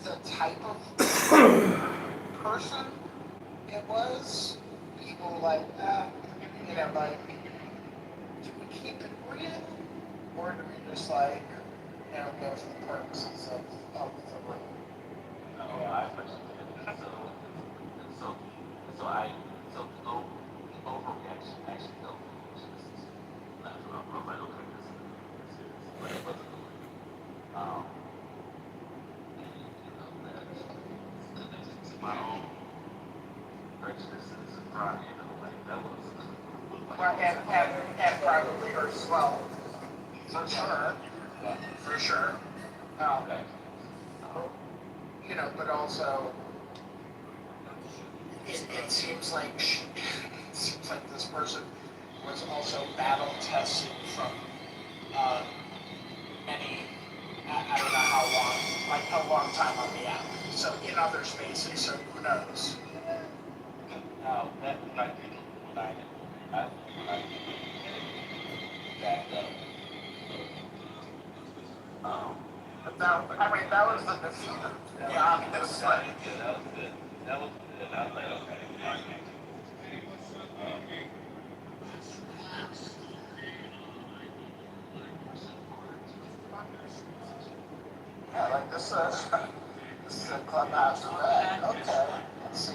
the type of person it was. People were like, like, do we keep it real, or do we just like, go for the purposes of the room? No, I appreciate it. So, so I, so the overreaction actually helped me. Just laugh about. I was like, okay, this is, but it wasn't the way. Connected to my own prejudices and pride, like that was. Well, and probably hers as well, for sure, for sure. Okay. But also, it seems like it seems like this person was also battle tested from uh, many, I don't know how long, like a long time on the app. So in other spaces, so who knows? Now that I think when I that But that, I mean, that was the defeater, to be honest. Like, yeah, that was good. That was good. I was like, okay, all right. yeah, like this this is a clubhouse red. Okay, let's see.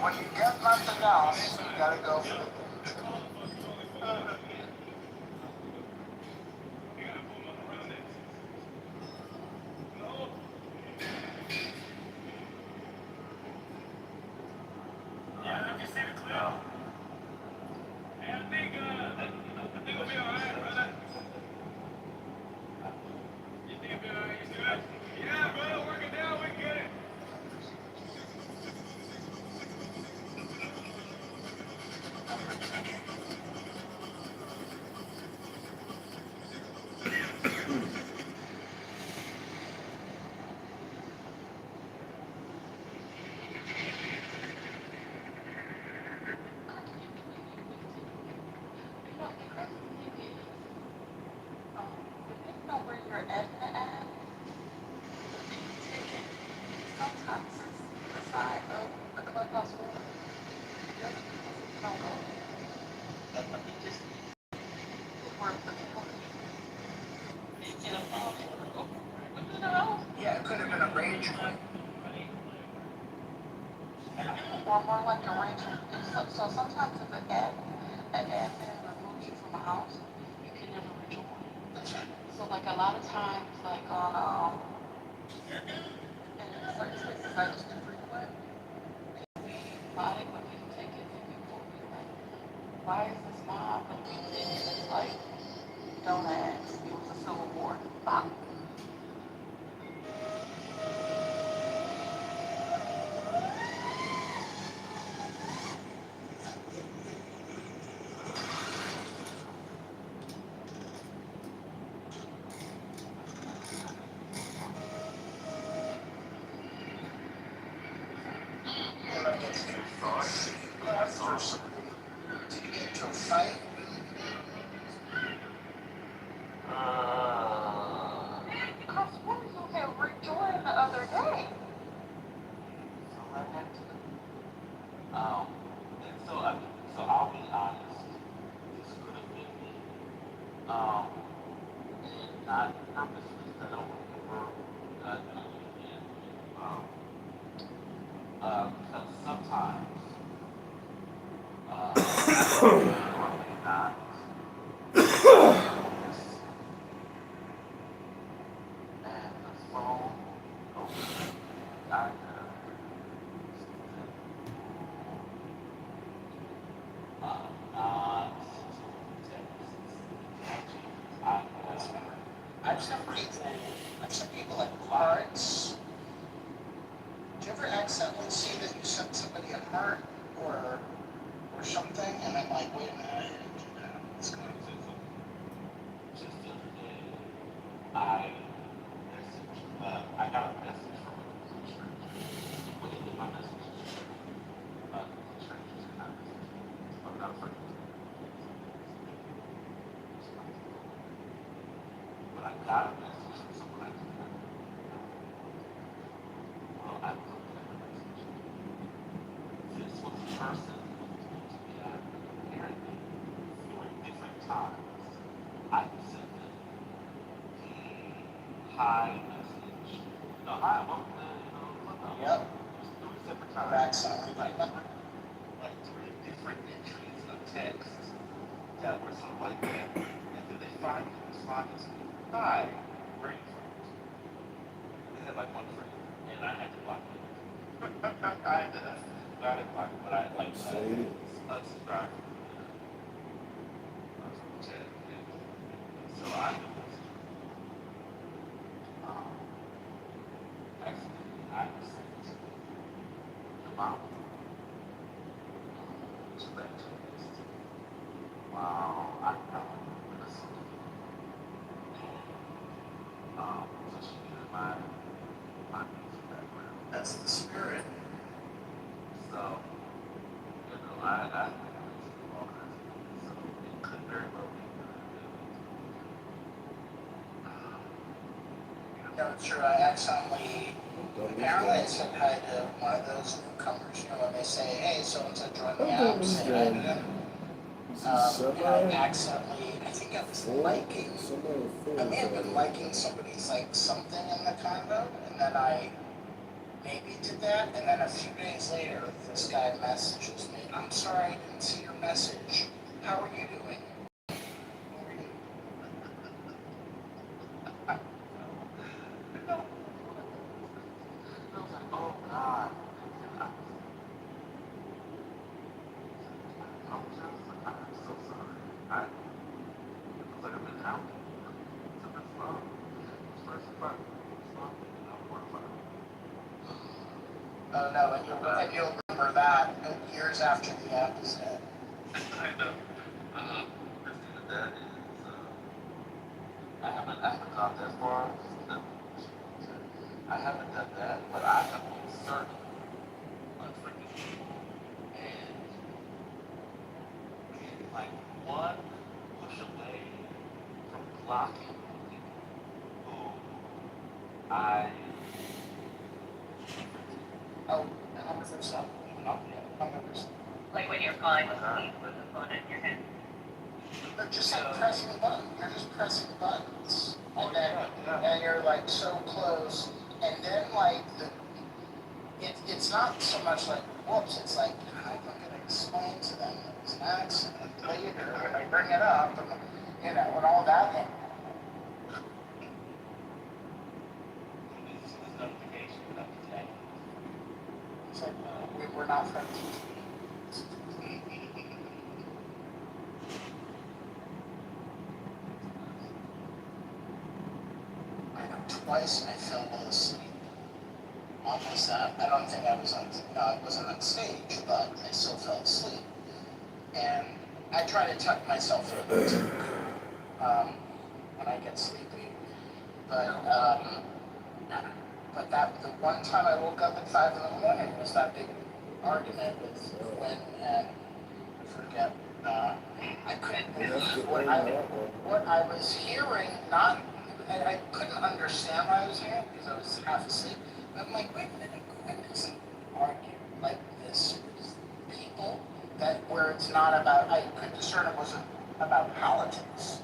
When you get nothing else, you gotta go for the yeah, it could have been a rage quit. Or more like a rage. So sometimes if an admin removes you from a house, you can never rejoin. a lot of times, like on in certain spaces I used to frequent, why when people take it, people will be like, why is this mob and it's like, don't ask. It was a civil war. Fuck. When I get to your thoughts, did you get into a fight? I swear you had rejoined the other day. So I had to. And so so I'll be honest. This could have been me. And not purposely. I don't remember doing it again. Because sometimes, or may not, and the phone goes. I not I've sent people like hearts. Do you ever accidentally see that you sent somebody a heart or something, and I'm like, wait a minute, I didn't do that. What's going on? just the other day, I I got a message from a complete stranger. When you get my message, complete strangers cannot message me. I'm not afraid of it. But I got a message from someone I did not know. Well, I looked at the message. This was a person who told me that apparently 3 different times I sent them the hi message. No, hi, welcome to, Clubhouse. Yep. Just 3 separate times. Accidentally. Like 3 different entries of text that were sort of like that. And then they finally responded to me, hi, where are you from? They had like one friend, and I had to block them. I had to, not block them, but I like unsubscribe from the chat. And so I accidentally, I sent the mom to that text. Wow, I know this. So she needed my music background. That's the spirit. So, I think all kinds of things. So it could very well be No, it's true. I accidentally, apparently I said hi to one of those newcomers, when they say, hey, so-and-so joined the app, say hi to them. And I accidentally, I think I was liking, I may have been liking somebody's like something in the convo, and then I maybe did that, and then a few days later, this guy messages me, I'm sorry I didn't see your message. How are you doing? How are you? I was like, oh God. I'm so sorry. I was like, I've been out. So that's wrong. First of all, I'm mortified. Oh no, and you'll remember that years after the app is dead. I know. The thing with that is, I haven't gone that far. I haven't done that, but I have been certain unfreaking people and like one push away from blocking people who I Oh, 100%. Even up yet, 100%. Like when you're flying with the phone in your hand. But just like pressing a button, you're just pressing buttons. Oh, And then, and you're like so close, and then like it's not so much like whoops, it's like how am I gonna explain to them that it was an accident later, and I bring it up, and and all that. were not friends with me. I know twice I fell asleep. Almost that. I don't think I was on. I wasn't on stage, but I still fell asleep. And I try to tuck myself in when I get sleepy. But that the one time I woke up at 5 in the morning was that big argument with Gwen and I forget. I couldn't believe what I was hearing. Not, I couldn't understand what I was hearing because I was half asleep. I'm like, wait a minute, Gwen doesn't argue like this with people. That where it's not about. I could discern it wasn't about politics.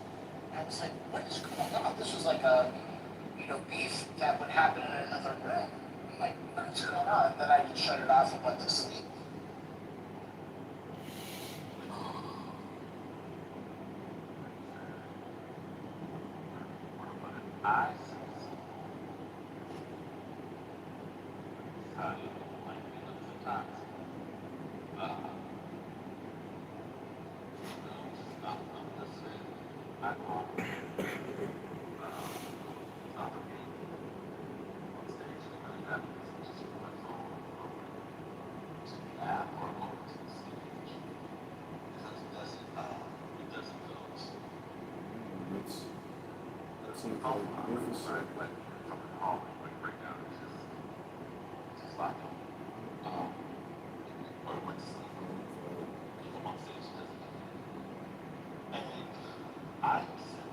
I was like, what is going on? This was like a beef that would happen in another room. I'm like, what's going on? And then I just shut it off and went to sleep. I how you might be sometimes. I'm listening. I go on stage and I just put my phone to the app or over to the stage because it doesn't go That's like magnificent. like from the hallway like right now it's just like or went to sleep. People on stage doesn't and I said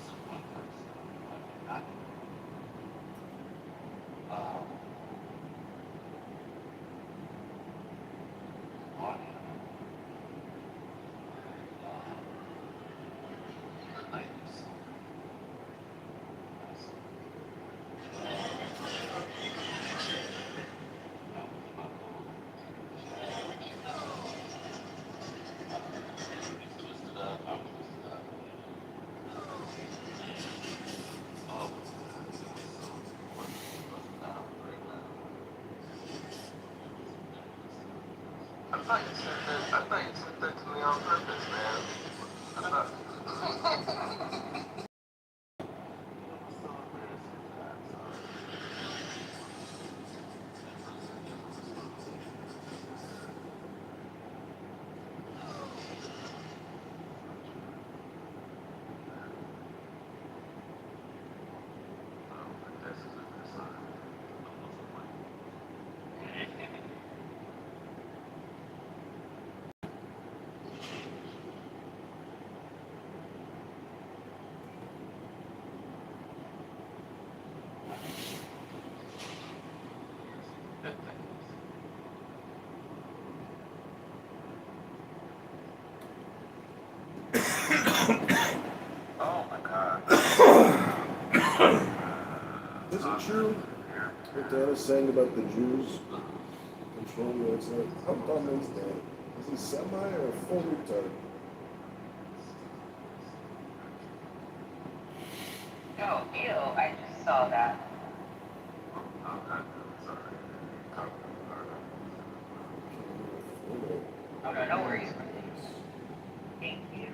someone person like on good night. Twisted up, I'm twisted up. Oh, I thought you said that. I thought you said that to me on purpose, man. I thought. Oh my God. Is it true what Dad is saying about the Jews controlling the outside? How dumb is that? Is he semi or full retard? Oh, ew, I just saw that. Oh, no, no worries. Thank you.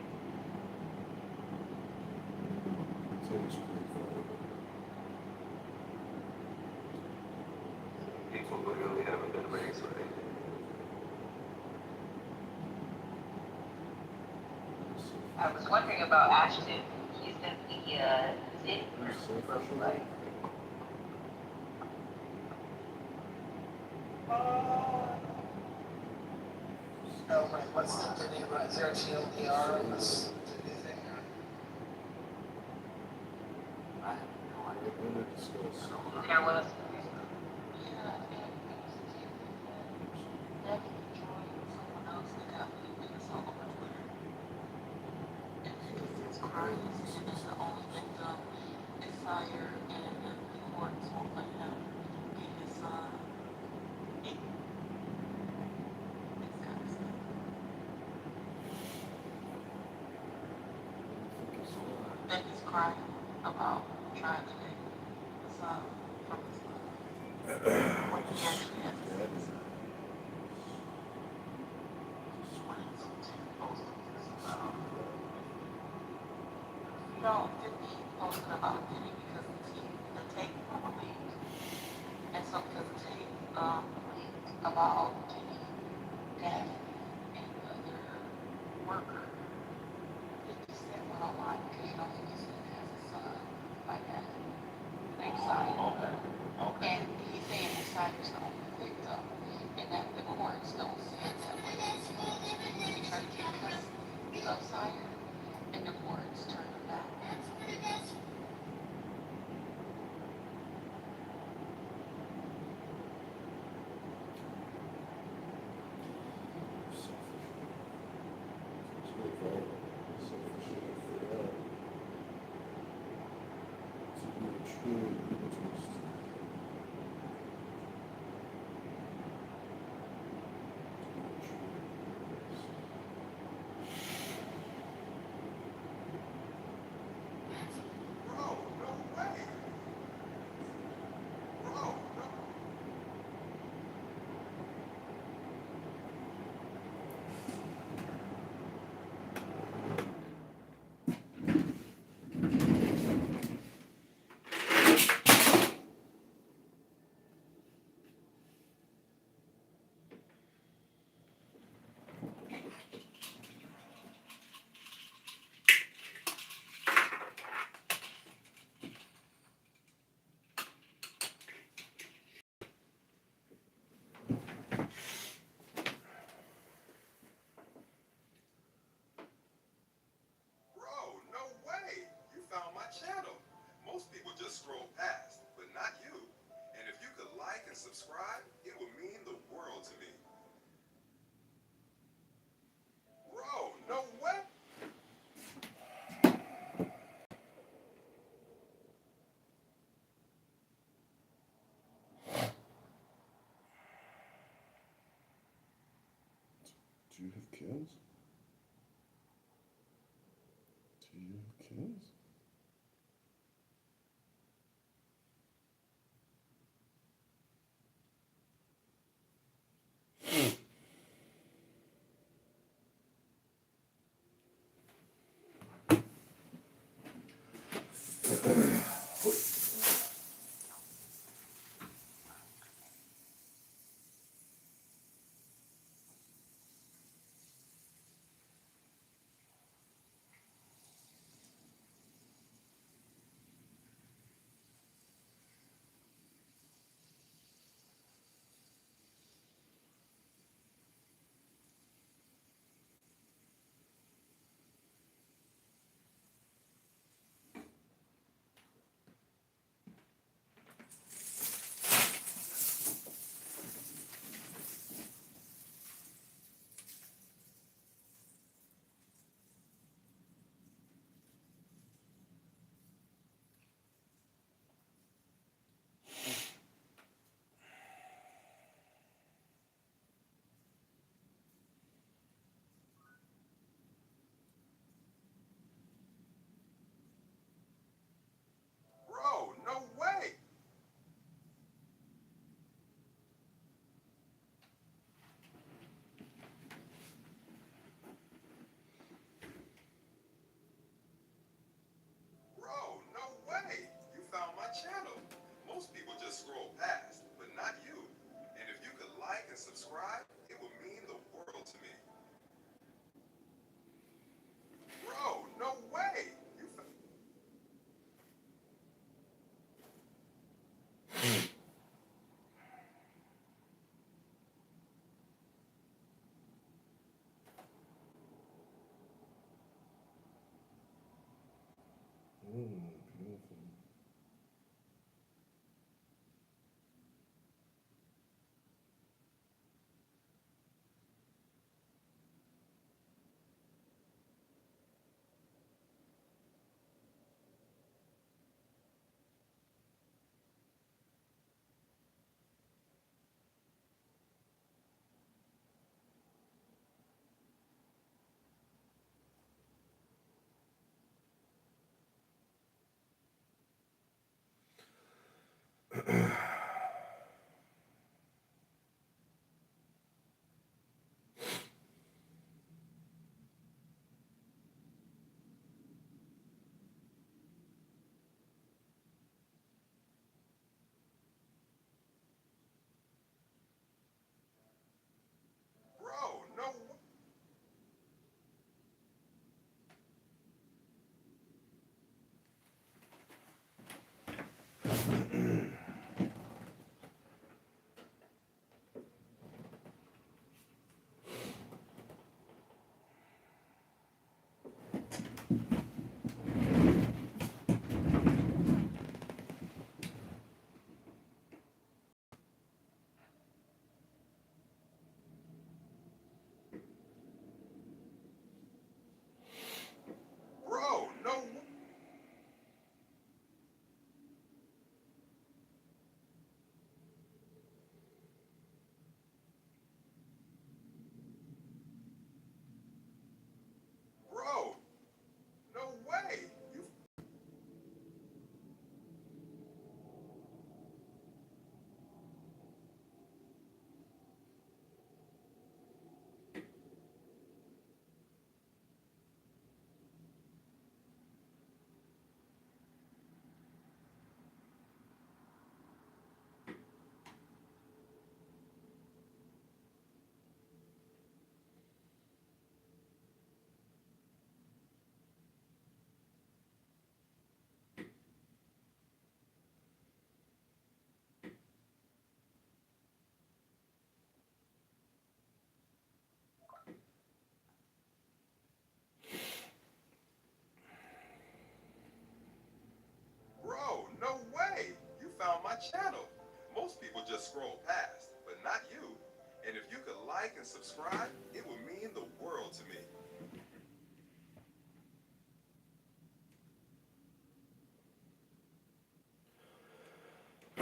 People literally haven't been raised right. I was wondering about Ashton. He's in the city. Like, Oh, wait, what's the video? Is there a TLDR on this video thing? there was. That he's crying about trying to take the son from his mother. know, didn't keep posting about Diddy because the tape leaked. And so because the tape leaked about Diddy, Gavin, and the other worker, 50 Cent went online because you know 50 Cent has a son by Gavin, named Zion. Okay. Okay. And he's saying that Zion's the only victim and that the courts don't see it that way. He tried to get custody of Zion and the courts turned him down. Bro, no way! You found my channel. Most people just scroll past, but not you. And if you could like and subscribe, it would mean the world to me. Bro, no way! Do you have kids? Do you have kids?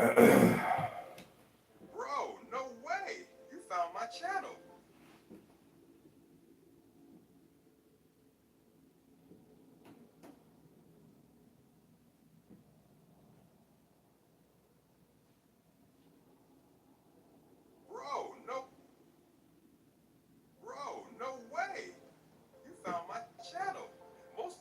Bro, no way! You found my channel. Bro, no. Bro, no way! You found my channel. Most.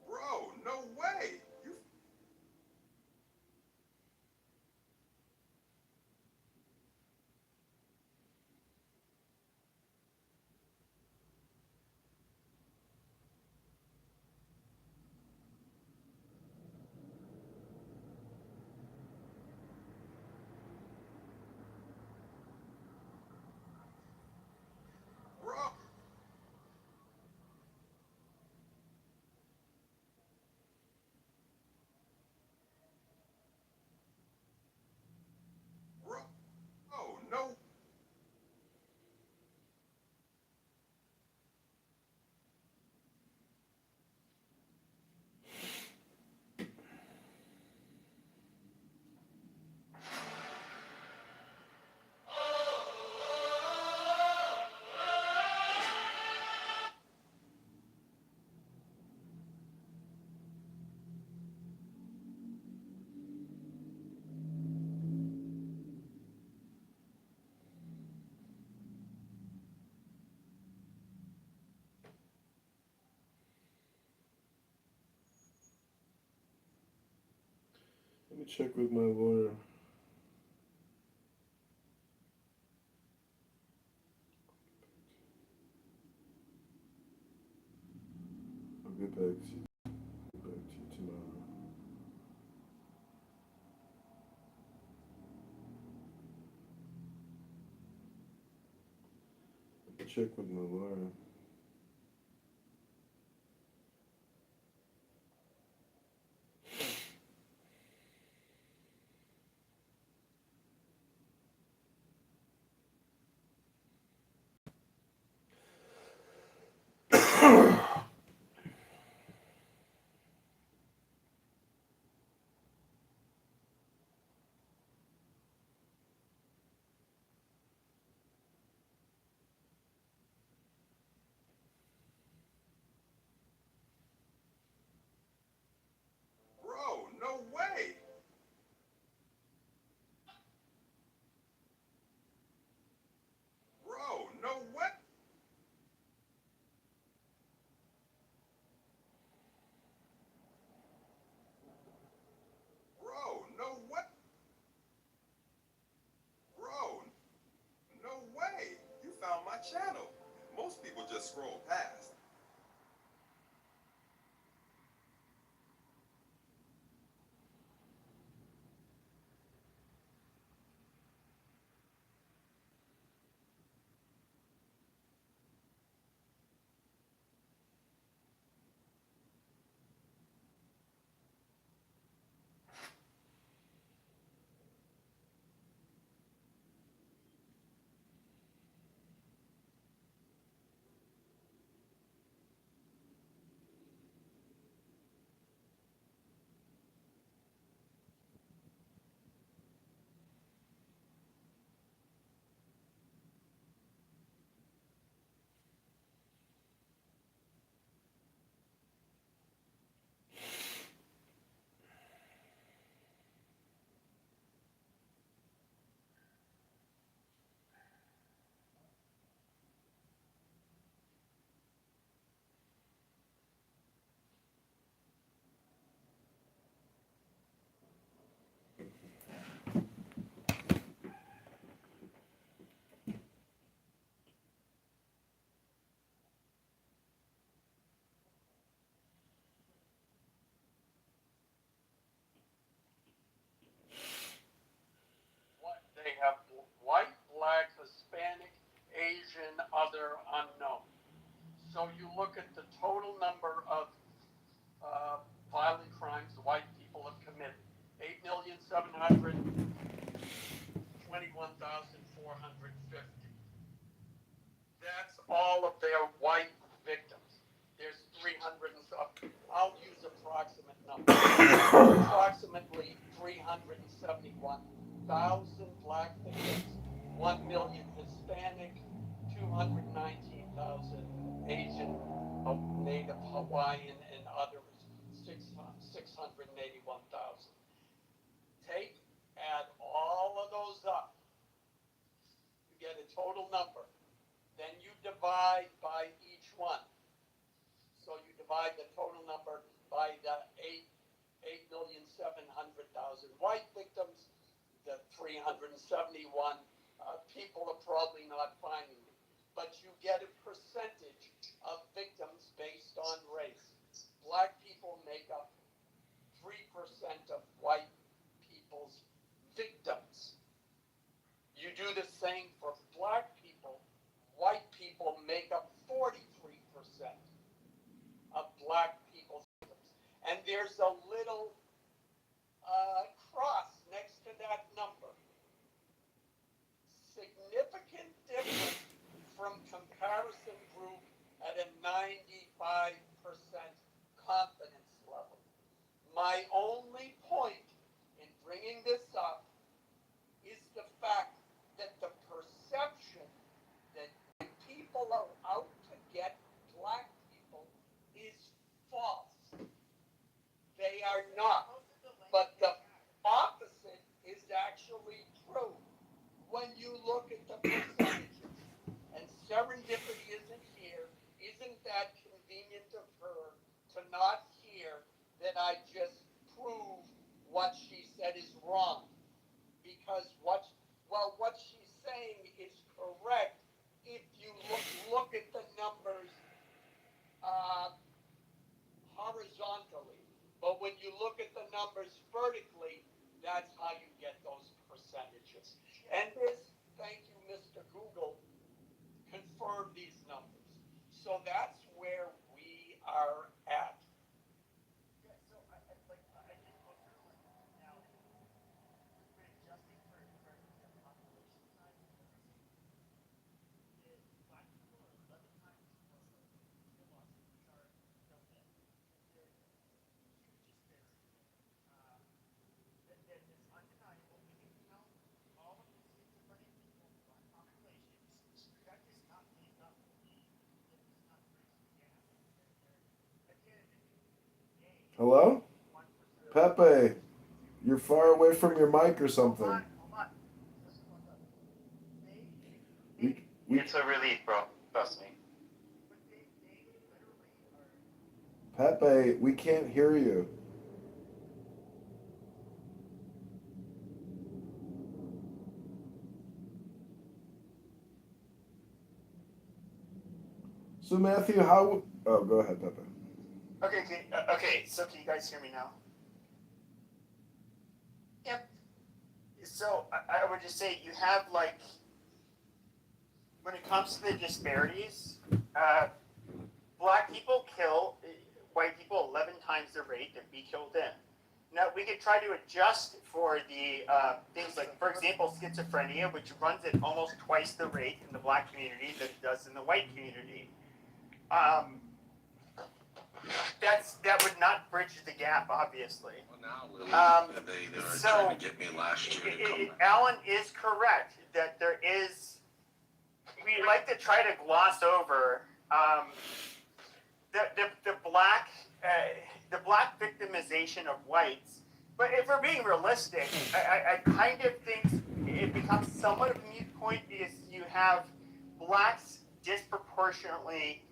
Bro, no way! You. Bro. Bro. Oh, no. Let me check with my lawyer. I'll get back to you. Get back to you tomorrow. Check with my lawyer. black victims, 1 million Hispanic, 219,000 Asian, Native Hawaiian, and others, 681,000. Add all of those up, you get a total number. Then you divide by each one. So you divide the total number by the 8,700,000 white victims, the 371 people are probably not finding it. But you get a percentage of victims based on race. Black people make up 3% of white people's victims. You do the same for black people. White people make up 43% of black people's victims. And there's a little cross next to that number. Significant difference from comparison group at a 95% confidence level. My only point in bringing this up is the fact that the perception that people are out to get black people is false. They are not. But the opposite is actually true. When you look at the percentages, and serendipity isn't here, isn't that convenient of her to not hear that I just proved what she said is wrong? Because what she's saying is correct if you look at the numbers horizontally. But when you look at the numbers vertically, that's how you get those percentages. And this, thank you, Mr. Google, confirmed these numbers. So that's where we are at. Yeah, so I did go through now we've been adjusting for the population size and everything. Black people are 11 times more likely to kill losses, which are they're huge disparity. That's undeniable. We can count all of the schizophrenic people, black populations. That does not make up that does not bridge the gap. At the end of the day, Hello? 1%. Pepe, you're far away from your mic or something. Hold on. Listen to what's up. It's a relief, bro. Trust me. But they literally are. Pepe, we can't hear you. So Matthew, how? Oh, go ahead, Pepe. Okay, so can you guys hear me now? Yep. So I would just say you have when it comes to the disparities, black people kill white people 11 times the rate that we kill them. Now we could try to adjust for the things like, for example, schizophrenia, which runs at almost twice the rate in the black community that it does in the white community. That would not bridge the gap, obviously. Well, now, Lily, they were so trying to get me last year to come back. Alan is correct that there is. We like to try to gloss over the black victimization of whites. But if we're being realistic, I kind of think it becomes somewhat of a moot point because you have blacks disproportionately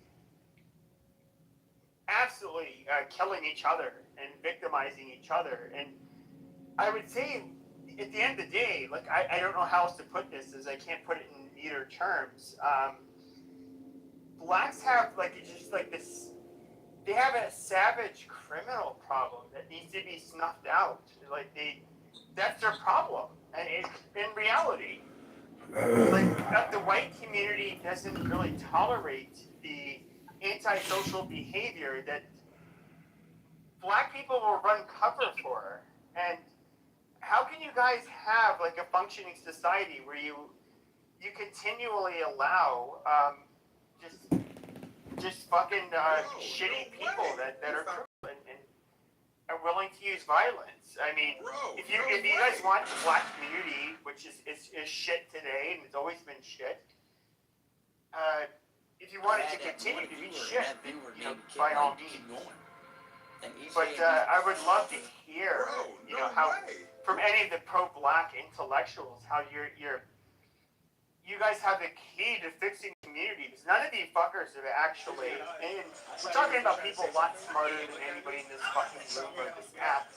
absolutely killing each other and victimizing each other. And I would say at the end of the day, I don't know how else to put this, as I can't put it in either terms. Blacks have this, they have a savage criminal problem that needs to be snuffed out. That's their problem. And in reality, the white community doesn't really tolerate the antisocial behavior that black people will run cover for. And how can you guys have a functioning society where you continually allow just fucking shitty people that are cruel? And are willing to use violence. I mean, if you guys want the black community, which is shit today and it's always been shit, if you want it to continue to be shit, by all means. But I would love to hear, how from any of the pro-black intellectuals, how you guys have the key to fixing communities. None of these fuckers have actually, and we're talking about people a lot smarter than anybody in this fucking room or this app,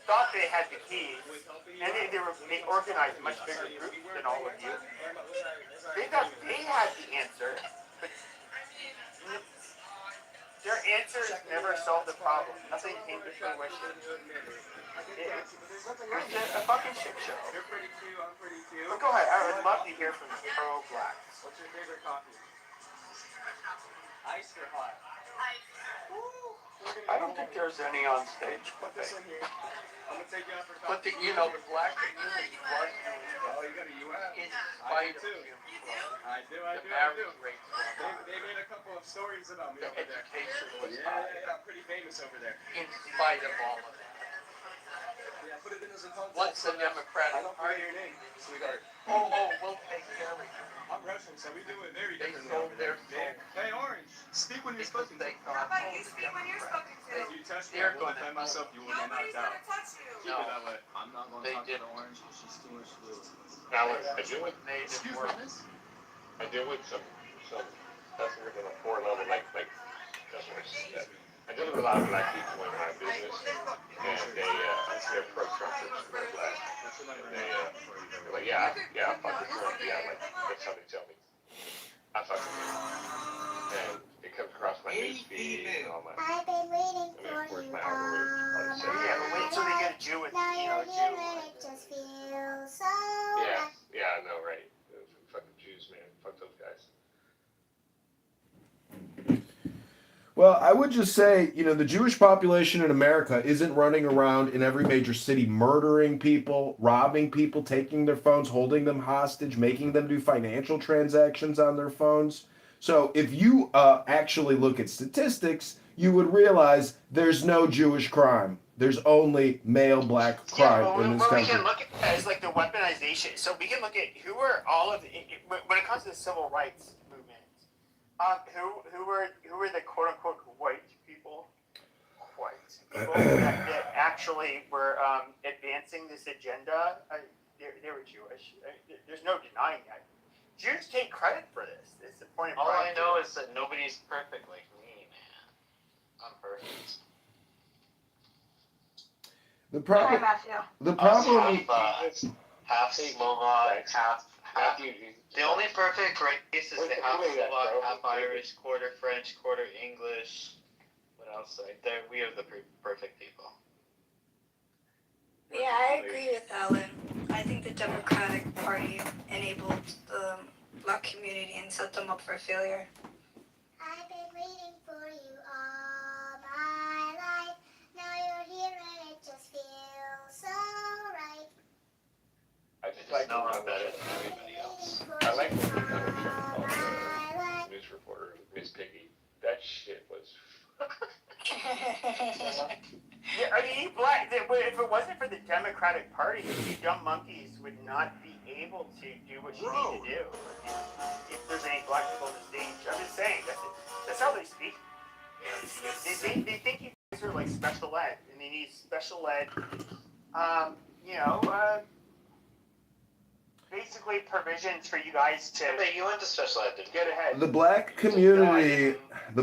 thought they had the keys, and they organized much bigger groups than all of you. They thought they had the answer, but their answers never solved the problem. Nothing came to fruition. It's a fucking shit show. You're pretty cute, I'm pretty cute. But go ahead, I would love to hear from the pro-blacks. What's your favorite coffee? Iced or hot? I don't think there's any on stage, but This one here. I'm gonna take you out for but coffee. the black community was Oh, you got a UF? in I spite do of too. Jim I do, I the do, I do. marriage rates were high. They made a couple of stories about me The over there. education was Yeah, high, yeah, I'm pretty famous over there. in spite of all of that. Yeah, put it in as a context. Once the I Democratic don't Party, forget your name, sweetheart. we'll take care of it. I'm Russian, so we do it very They differently sold over their there. soul. Hey, Orange, speak when you're Because spoken they to. thought, How about you speak when you're spoken to? If you touch me, They're I will gonna defend myself, you will get Nobody's knocked out. gonna touch you. Keep it that way. I'm not gonna They talk to did. the Orange, she's too much fluid. Now, I deal with native Excuse work. me, miss? I deal with some customers on a 4 level, like customers. That, I deal with a lot of black people in my business, and they're pro-Trumpers, they're black. And they're like, yeah, I fuck with Trump, yeah, like, that's how they tell me. I fuck with him. And it comes across my news feed and all my, I've been waiting of for course, you my all algorithms. Yeah, but wait till they get a Jew with, Now you're Jew. here and it just feels so Yeah, right. yeah, I know, right? Fucking Jews, man. Fuck those guys. Well, I would just say, the Jewish population in America isn't running around in every major city murdering people, robbing people, taking their phones, holding them hostage, making them do financial transactions on their phones. So if you actually look at statistics, you would realize there's no Jewish crime. There's only male black crime in this What we country. can look at is like the weaponization. So we can look at who are all of when it comes to the civil rights movement. Who were the quote unquote white people? White people that actually were advancing this agenda. They were Jewish. There's no denying that. Jews take credit for this. It's the point of All I pride know to is that nobody's perfect like me, man. I'm perfect. The Hi, problem, Matthew. the problem, Half Slovak, half. Matthew, The only perfect race is the half Who made that, Slovak, bro? half Irish, quarter French, quarter English. What else? We are the perfect people. Yeah, I agree with Alan. I think the Democratic Party enabled the black community and set them up for failure. I've been waiting for you all my life. Now you're here and it just feels so right. I just like No, to I'm better than everybody else. I like when we kind of call the news reporter, Miss Piggy. That shit was. Yeah, I mean, if it wasn't for the Democratic Party, you dumb monkeys would not be able to do what you need to do. If there's any black people on the stage, I'm just saying, that's how they speak. They think you guys are like special ed, and they need special ed, basically provisions for you guys to But you went to special ed, didn't you? get ahead. the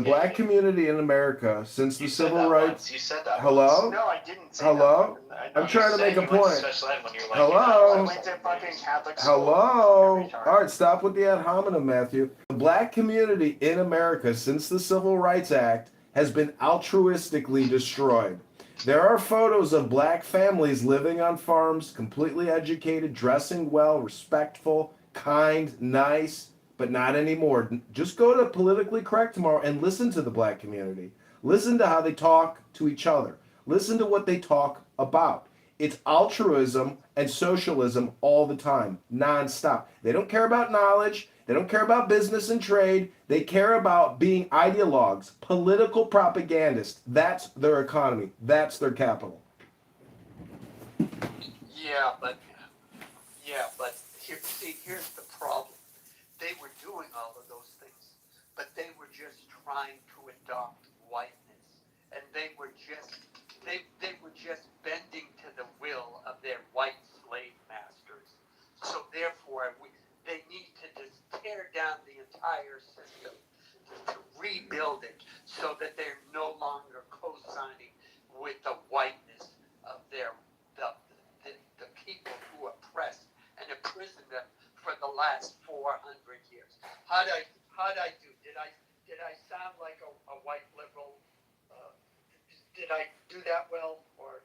black community, in America since the You said civil that rights. once. You said that Hello? No, I didn't say Hello? that. I'm trying to You make said a you went to point. special ed when you were like, Hello? I went to fucking Catholic school. Hello? All right, stop with the ad hominem, Matthew. The black community in America since the Civil Rights Act has been altruistically destroyed. There are photos of black families living on farms, completely educated, dressing well, respectful, kind, nice, but not anymore. Just go to Politically Correct tomorrow and listen to the black community. Listen to how they talk to each other. Listen to what they talk about. It's altruism and socialism all the time, nonstop. They don't care about knowledge. They don't care about business and trade. They care about being ideologues, political propagandists. That's their economy. That's their capital. Yeah, but here's the problem. They were doing all of those things, but they were just trying to adopt whiteness, and they were just bending to the will of their white slave masters. So therefore, they need to just tear down the entire system to rebuild it, so that they're no longer co-signing with the whiteness of the people who oppressed and imprisoned them for the last 400 years. How'd I do? Did I sound like a white liberal? Did I do that well, or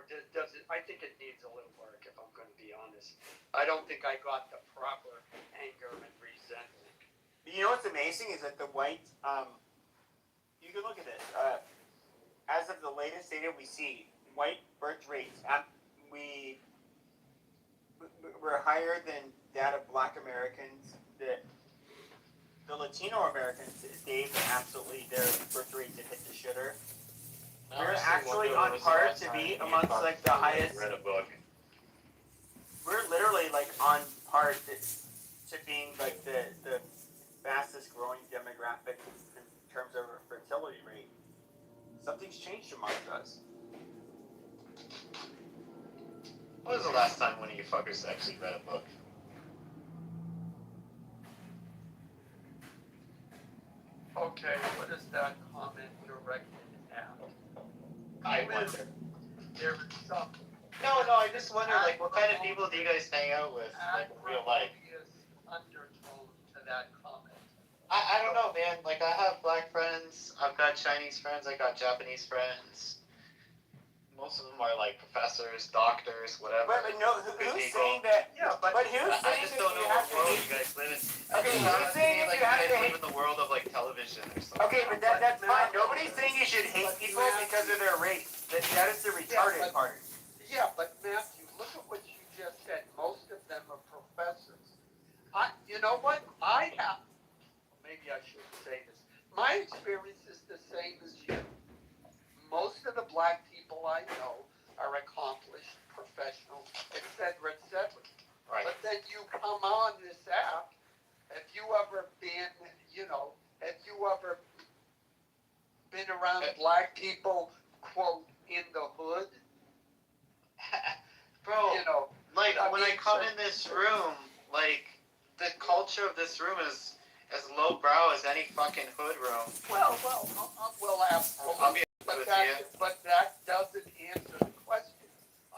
does it? I think it needs a little work, if I'm going to be honest. I don't think I got the proper anger and resentment. You know what's amazing is that the white, you can look at this. As of the latest data we see, white birth rates, we're higher than that of Black Americans. The Latino Americans, they've absolutely, their birth rates have hit the shitter. We're actually on par to be amongst like the highest. Read a book. We're literally like on par to being like the fastest growing demographic in terms of our fertility rate. Something's changed amongst us. When was the last time one of you fuckers actually read a book? Okay, what is that comment directed at? I wonder. There is some No, I just wonder, like, what kind of people do you guys hang out with, like, in real life? undertone to that comment. I don't know, man. Like, I have black friends, I've got Chinese friends, I got Japanese friends. Most of them are like professors, doctors, whatever. But no, who's saying that? Yeah, but who's I saying just that don't you know have what to world hate? you guys live in. Okay, who's saying that like you have guys to live hate? in the world of like television or something. Okay, but that's fine. Nobody's saying you should hate people because of their race. That is the retarded part. Yeah, but Matthew, look at what you just said. Most of them are professors. You know what? Maybe I shouldn't say this. My experience is the same as you. Most of the black people I know are accomplished, professional, etc., etc. Right. But then you come on this app. Have you ever been around black people, quote, in the hood? Bro, like when I come so, in this room, like the culture of this room is as lowbrow as any fucking hood room. Well, absolutely. I'll be with you. But that doesn't answer the question.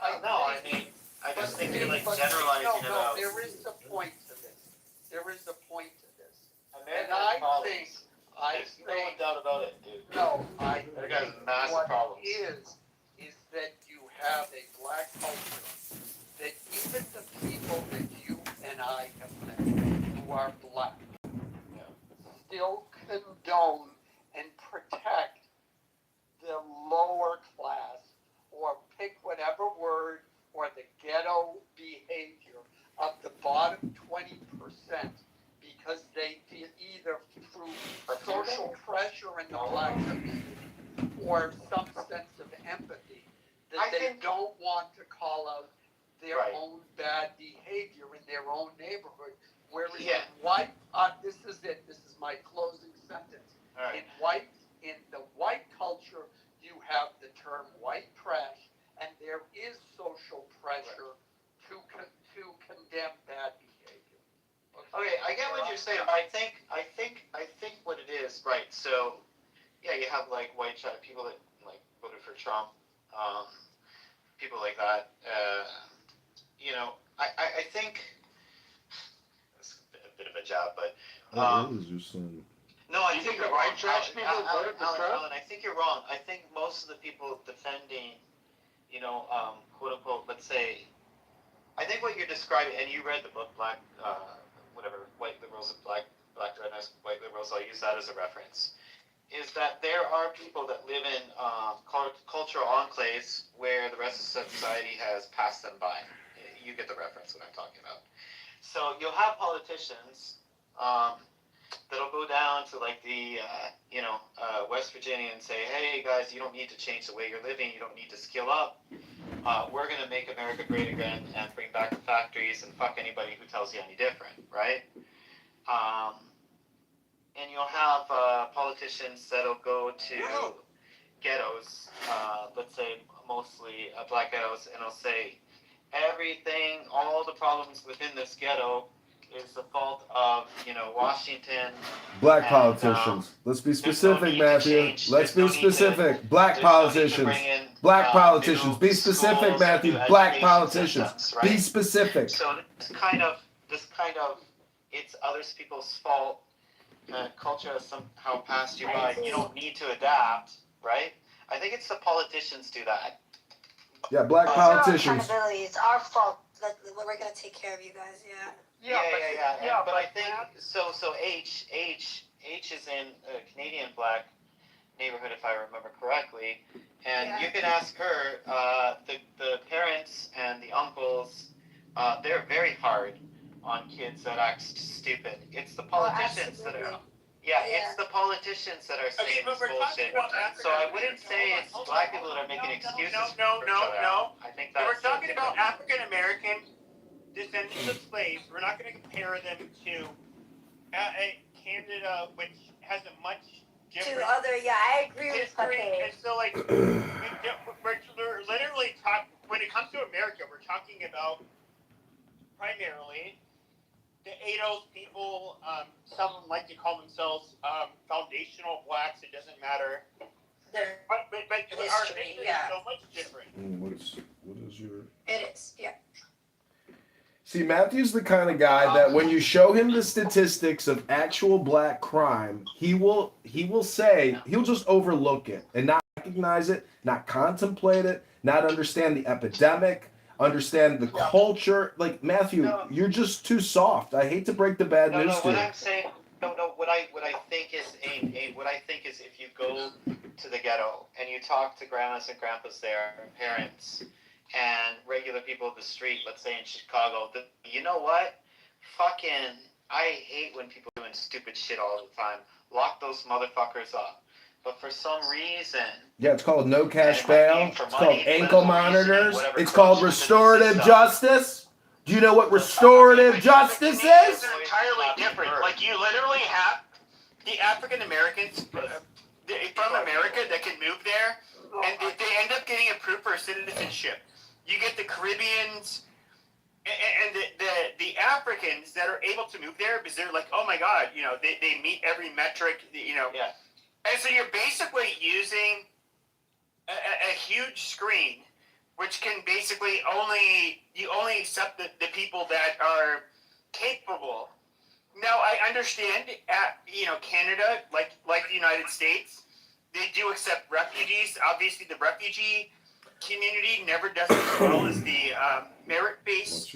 I just think you're like generalizing it out. There is a point to this. American And I problems. think, There's no doubt about it, dude. no, That guy's massive what problems. is that you have a black culture that even the people that you and I have met who are black still condone and protect the lower class, or pick whatever word, or the ghetto behavior of the bottom 20%, because they feel either through social pressure in the black community or some sense of empathy that they don't want to call out their own bad behavior in their own neighborhood. Whereas white, this is my closing sentence. Right. In the white culture, you have the term white trash, and there is social pressure to condemn bad behavior. Okay, I get what you're saying. I think what it is, right? So, yeah, you have like white trash people that like voted for Trump, people like that. I think it's a bit of a jab, but no, I think you're wrong. Alan, I think you're wrong. I think most of the people defending, quote unquote, let's say, I think what you're describing, and you read the book Black, White Liberals and Black Rednecks, White Liberals. I'll use that as a reference. is that there are people that live in cultural enclaves where the rest of society has passed them by. You get the reference what I'm talking about. So you'll have politicians that'll go down to like the West Virginia and say, hey guys, you don't need to change the way you're living. You don't need to skill up. We're going to make America great again and bring back the factories and fuck anybody who tells you any different, right? And you'll have politicians that'll go to ghettos, let's say mostly black ghettos, and they'll say everything, all the problems within this ghetto is the fault of, Washington. Black and, politicians. Let's be specific, no Matthew. Let's be specific. Black politicians. Black politicians. Be specific, Matthew. Black politicians. Systems, right? Be specific. So this kind of, it's other people's fault. Culture has somehow passed you by. You don't need to adapt, right? I think it's the politicians do that. Yeah, black politicians. Accountability. It's our fault that we're gonna take care of you guys. Yeah. Yeah. But I think so. H is in a Canadian black neighborhood, if I remember correctly, and you can ask her. The parents and the uncles, they're very hard on kids that act stupid. It's the politicians that are. It's the politicians that are saying this bullshit. So I wouldn't say it's black people that are making excuses. No. I think that's. We're talking about African American descendants of slaves. We're not going to compare them to Canada, which has a much different I agree with history. And so, like, we're literally talking, when it comes to America, we're talking about primarily the ADOS people. Some like to call themselves foundational blacks. It doesn't matter. But history, our history is so much different. What is your... It is, yeah. See, Matthew's the kind of guy that when you show him the statistics of actual black crime, he will say, he'll just overlook it and not recognize it, not contemplate it, not understand the epidemic, understand the culture. Like, Matthew, you're just too soft. I hate to break the bad news to you. What I'm saying, what I think is if you go to the ghetto and you talk to grandmas and grandpas there, and parents, and regular people of the street, let's say in Chicago, you know what? Fucking, I hate when people are doing stupid shit all the time. Lock those motherfuckers up. But for some reason... Yeah, it's called no cash bail. It's called ankle monitors. It's called restorative justice. Do you know what restorative justice is? It's entirely different. Like, you literally have the African Americans from America that can move there, and they end up getting approved for citizenship. You get the Caribbeans and the Africans that are able to move there because they're like, oh my God, they meet every metric, Yeah. And so you're basically using a huge screen, which can basically only accept the people that are capable. Now, I understand Canada, like the United States, they do accept refugees. Obviously, the refugee community never does as well as the merit-based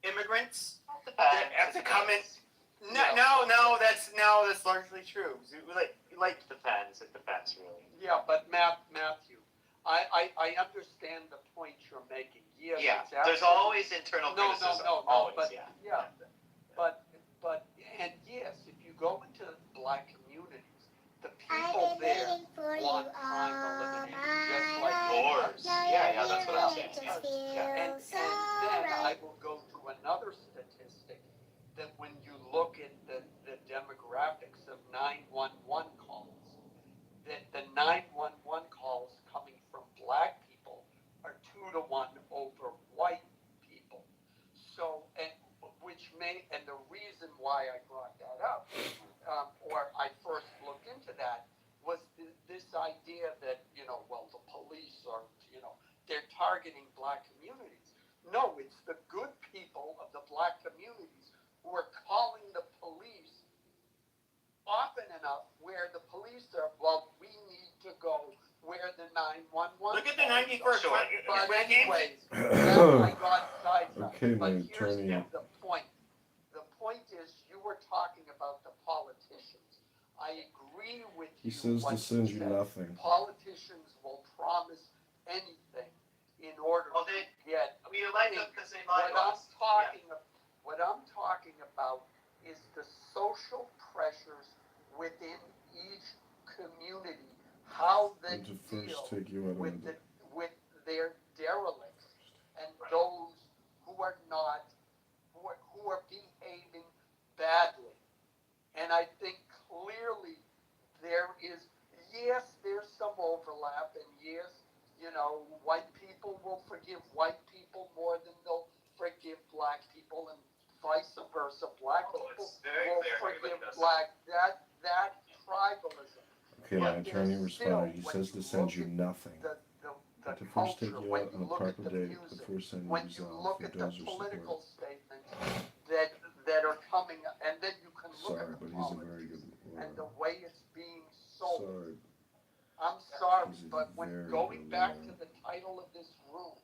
immigrants that have to come in. No, that's largely true. Like Depends. It depends, really. Yeah, but Matthew, I understand the point you're making. Yes, Yeah, exactly. there's always internal criticism. Always, but yeah. But and yes, if you go into black communities, the I've people been there waiting for you want all crime eliminated, just my like life. Wars. Now Yeah, you're that's what here I'm and saying. it just and feels so then I right. will go to another statistic that when you look at the demographics of 911 calls, that the 911 calls coming from black people are 2 to 1 over white people. So, and the reason why I brought that up, or I first looked into that, was this idea that, the police are, they're targeting black communities. No, it's the good people of the black communities who are calling the police often enough where the police are, we need to go where the 911. Look at the 91st. But anyways, I got sidetracked. Okay, But man, here's turning up. the point. The point is, you were talking about the politicians. I agree He says to send you nothing. Politicians will promise anything in order to get. We like them because they lie to us. What I'm talking about is the social pressures within each community, how they And to first deal take you out with of with their derelicts and those who are not, who are behaving badly. And I think clearly there is, yes, there's some overlap, and yes, white people will forgive white people more than they'll forgive black people, and vice versa. Black people will forgive black. That tribalism. Okay, my attorney responded. He says to send you nothing. The To first take culture, you when out you on a look at proper the date music, before sending when you you resolve look for at the does or political support. statements that are coming, and then you can look Sorry, at but the he's a very politics good and the lawyer. way it's being sold. Sorry. I'm sorry, He's a but when very going good back lawyer. to the title of this room,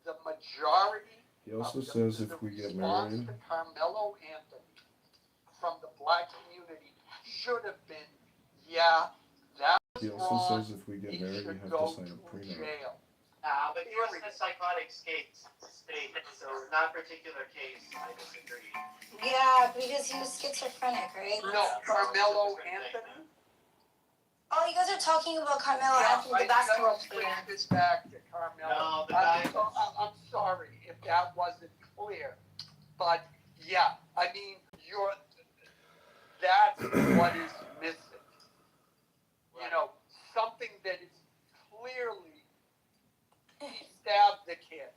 the majority He also of says the if we get response married, to Carmelo Anthony from the black community should have been, yeah, that was he also wrong. says if we get He married, should you have go to sign a to prenup. jail. But he was in a psychotic state, so in that particular case, I disagree. Yeah, because he was schizophrenic, right? No, Carmelo Anthony? Oh, you guys are talking about Carmelo Anthony, the basketball player. I switched it back to Carmelo. No, the guy. I'm sorry if that wasn't clear, but yeah, I mean, that's what is missing. Something that is clearly, he stabbed the kid.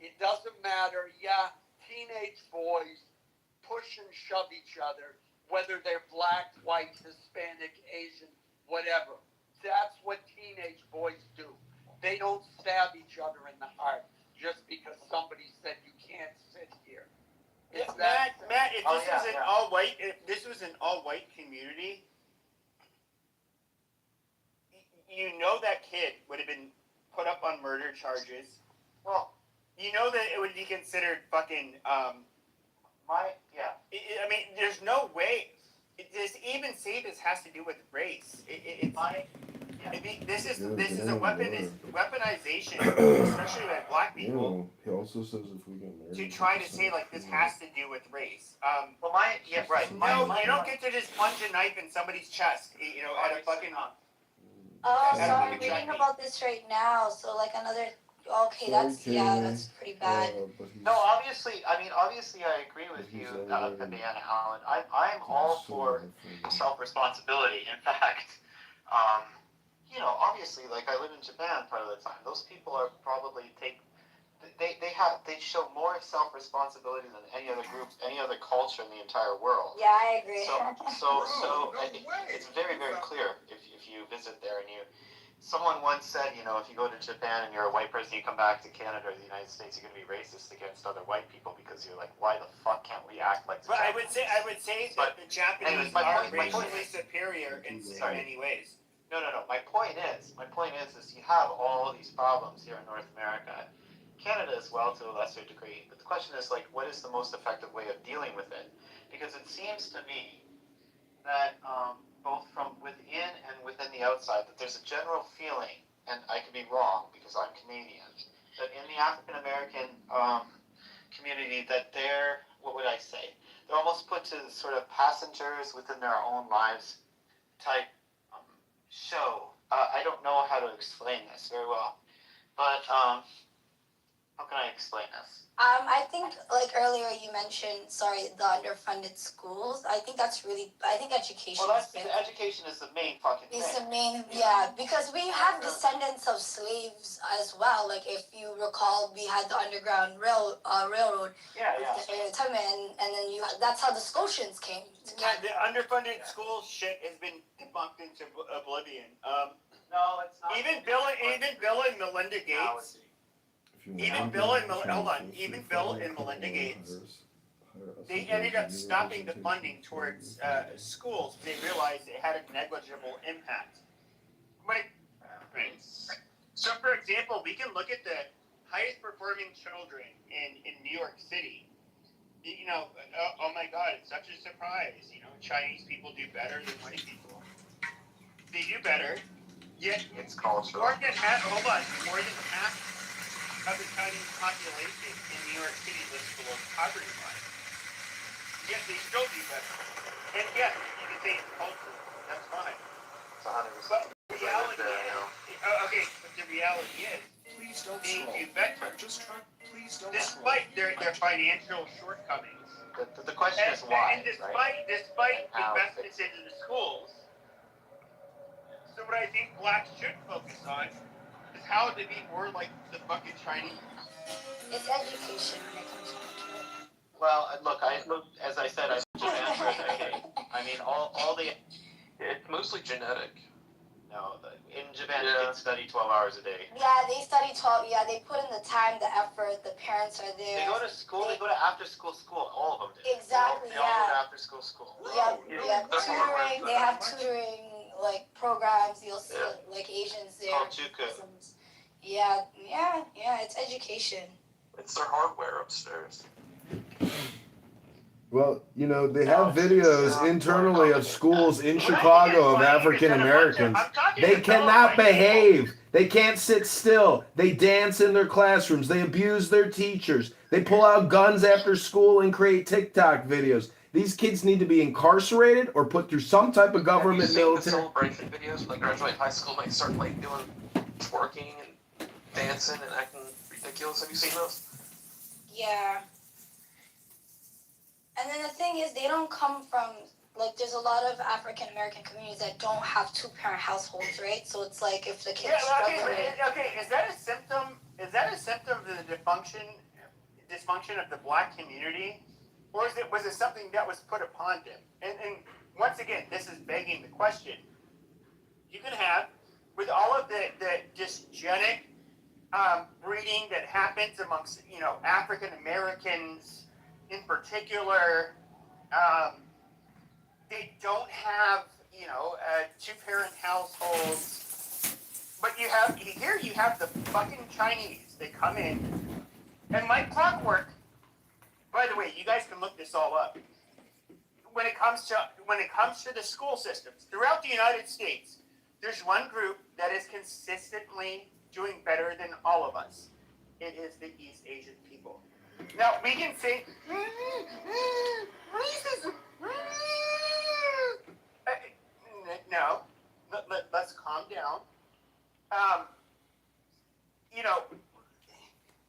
It doesn't matter. Yeah, teenage boys push and shove each other, whether they're black, white, Hispanic, Asian, whatever. That's what teenage boys do. They don't stab each other in the heart just because somebody said you can't sit here. Matt, if this was an all-white community, that kid would have been put up on murder charges. Well, that it would be considered fucking, I mean, there's no way. Even say this has to do with race. This is a weaponization, especially by black people. He also says if we get married, To try to say like this has to do with race. Right. You don't get to just plunge a knife in somebody's chest. At a fucking. Oh, so Yeah, I'm reading exactly. about this right now. So like another. Okay, that's pretty bad. No, obviously, I agree with you, Cabana Allen. I'm all for self-responsibility. In fact, obviously, like I live in Japan part of the time. Those people are probably they show more self-responsibility than any other group, any other culture in the entire world. Yeah, I agree. It's very, very clear if you visit there and someone once said, if you go to Japan and you're a white person, you come back to Canada or the United States, you're going to be racist against other white people because you're like, why the fuck can't we act like the Japanese? I would say that the Japanese are racially superior in many ways. No. My point is you have all these problems here in North America. Canada as well to a lesser degree. But the question is, like, what is the most effective way of dealing with it? Because it seems to me that both from within and within the outside, that there's a general feeling, and I could be wrong because I'm Canadian, that in the African American community that they're, what would I say? They're almost put to sort of passengers within their own lives type show. I don't know how to explain this very well, but how can I explain this? I think like earlier you mentioned, the underfunded schools. I think education. Well, education is the main fucking thing. It's the main, yeah, because we have descendants of slaves as well. Like if you recall, we had the Underground Railroad. Yeah. And then that's how the Scotians came. Yeah, the underfunded school shit has been debunked into oblivion. No, it's not. Even Bill and Melinda Gates. Even Bill and Melinda Gates, they ended up stopping the funding towards schools. They realized it had a negligible impact. So, for example, we can look at the highest performing children in New York City. Oh my God, it's such a surprise. Chinese people do better than white people. they do better. Yet, It's cultural. more than half of the Chinese population in New York City lives below the poverty line. Yet they still do better. And yes, you can say it's cultural. That's fine. It's 100%. But the reality but the reality is, Please don't they scroll. do better. Just try. Please don't Despite their financial shortcomings. The question is why, and despite right? investments into the schools, so what I think blacks should focus on is how to be more like the fucking Chinese. It's education when it comes down to it. Well, look, as I said, I lived in Japan for a decade. I mean, all the It's mostly genetic. in Japan the kids study 12 hours a day. Yeah, they study 12. Yeah, they put in the time, the effort. The parents are there. They go to school. They go to after school. All of them do. Exactly. They all go to after school. Yeah, tutoring. They have tutoring like programs. You'll see like Asians there. Called Juku. Yeah. It's education. It's their hardware upstairs. Well, you know, they have videos internally of schools in Chicago of African Americans. They cannot behave. They can't sit still. They dance in their classrooms. They abuse their teachers. They pull out guns after school and create TikTok videos. These kids need to be incarcerated or put through some type of government Have you seen military. the celebration videos? Like graduate high school, like start like doing twerking and dancing and acting ridiculous. Have you seen those? Yeah. And then the thing is, they don't come from, like, there's a lot of African American communities that don't have two-parent households, right? So it's like if the kids Okay, is that a symptom? Is that a symptom of the dysfunction of the black community, or was it something that was put upon them? And once again, this is begging the question. You can have, with all of the dysgenic breeding that happens amongst African Americans in particular, they don't have two-parent households, but you have the fucking Chinese. They come in, and like clockwork. By the way, you guys can look this all up. When it comes to the school systems throughout the United States, there's one group that is consistently doing better than all of us. It is the East Asian people. Now, we can say, racism. No, let's calm down.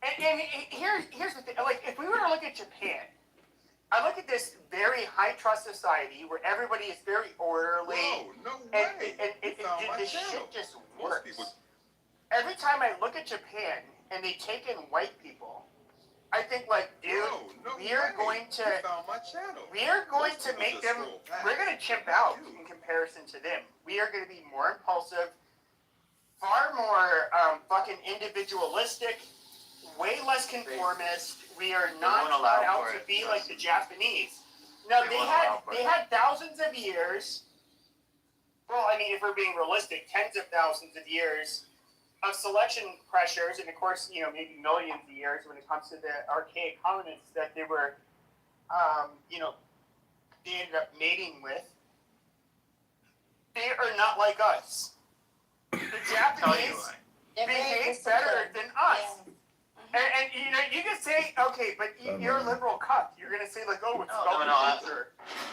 And here's the thing. Like, if we were to look at Japan, I look at this very high trust society where everybody is very orderly. Whoa, no way. And the shit just works. Every time I look at Japan and they take in white people, I think like, dude, we are going to make them, we're going to chimp out in comparison to them. We are going to be more impulsive, far more fucking individualistic, way less conformist. We are not taught out to be like the Japanese. No, they had thousands of years. Well, I mean, if we're being realistic, tens of thousands of years of selection pressures, and of course, maybe millions of years when it comes to the archaic hominids that they were, they ended up mating with. They are not like us. The Japanese behave better than us. And you can say, okay, but you're a liberal cuck. You're gonna say like, oh, it's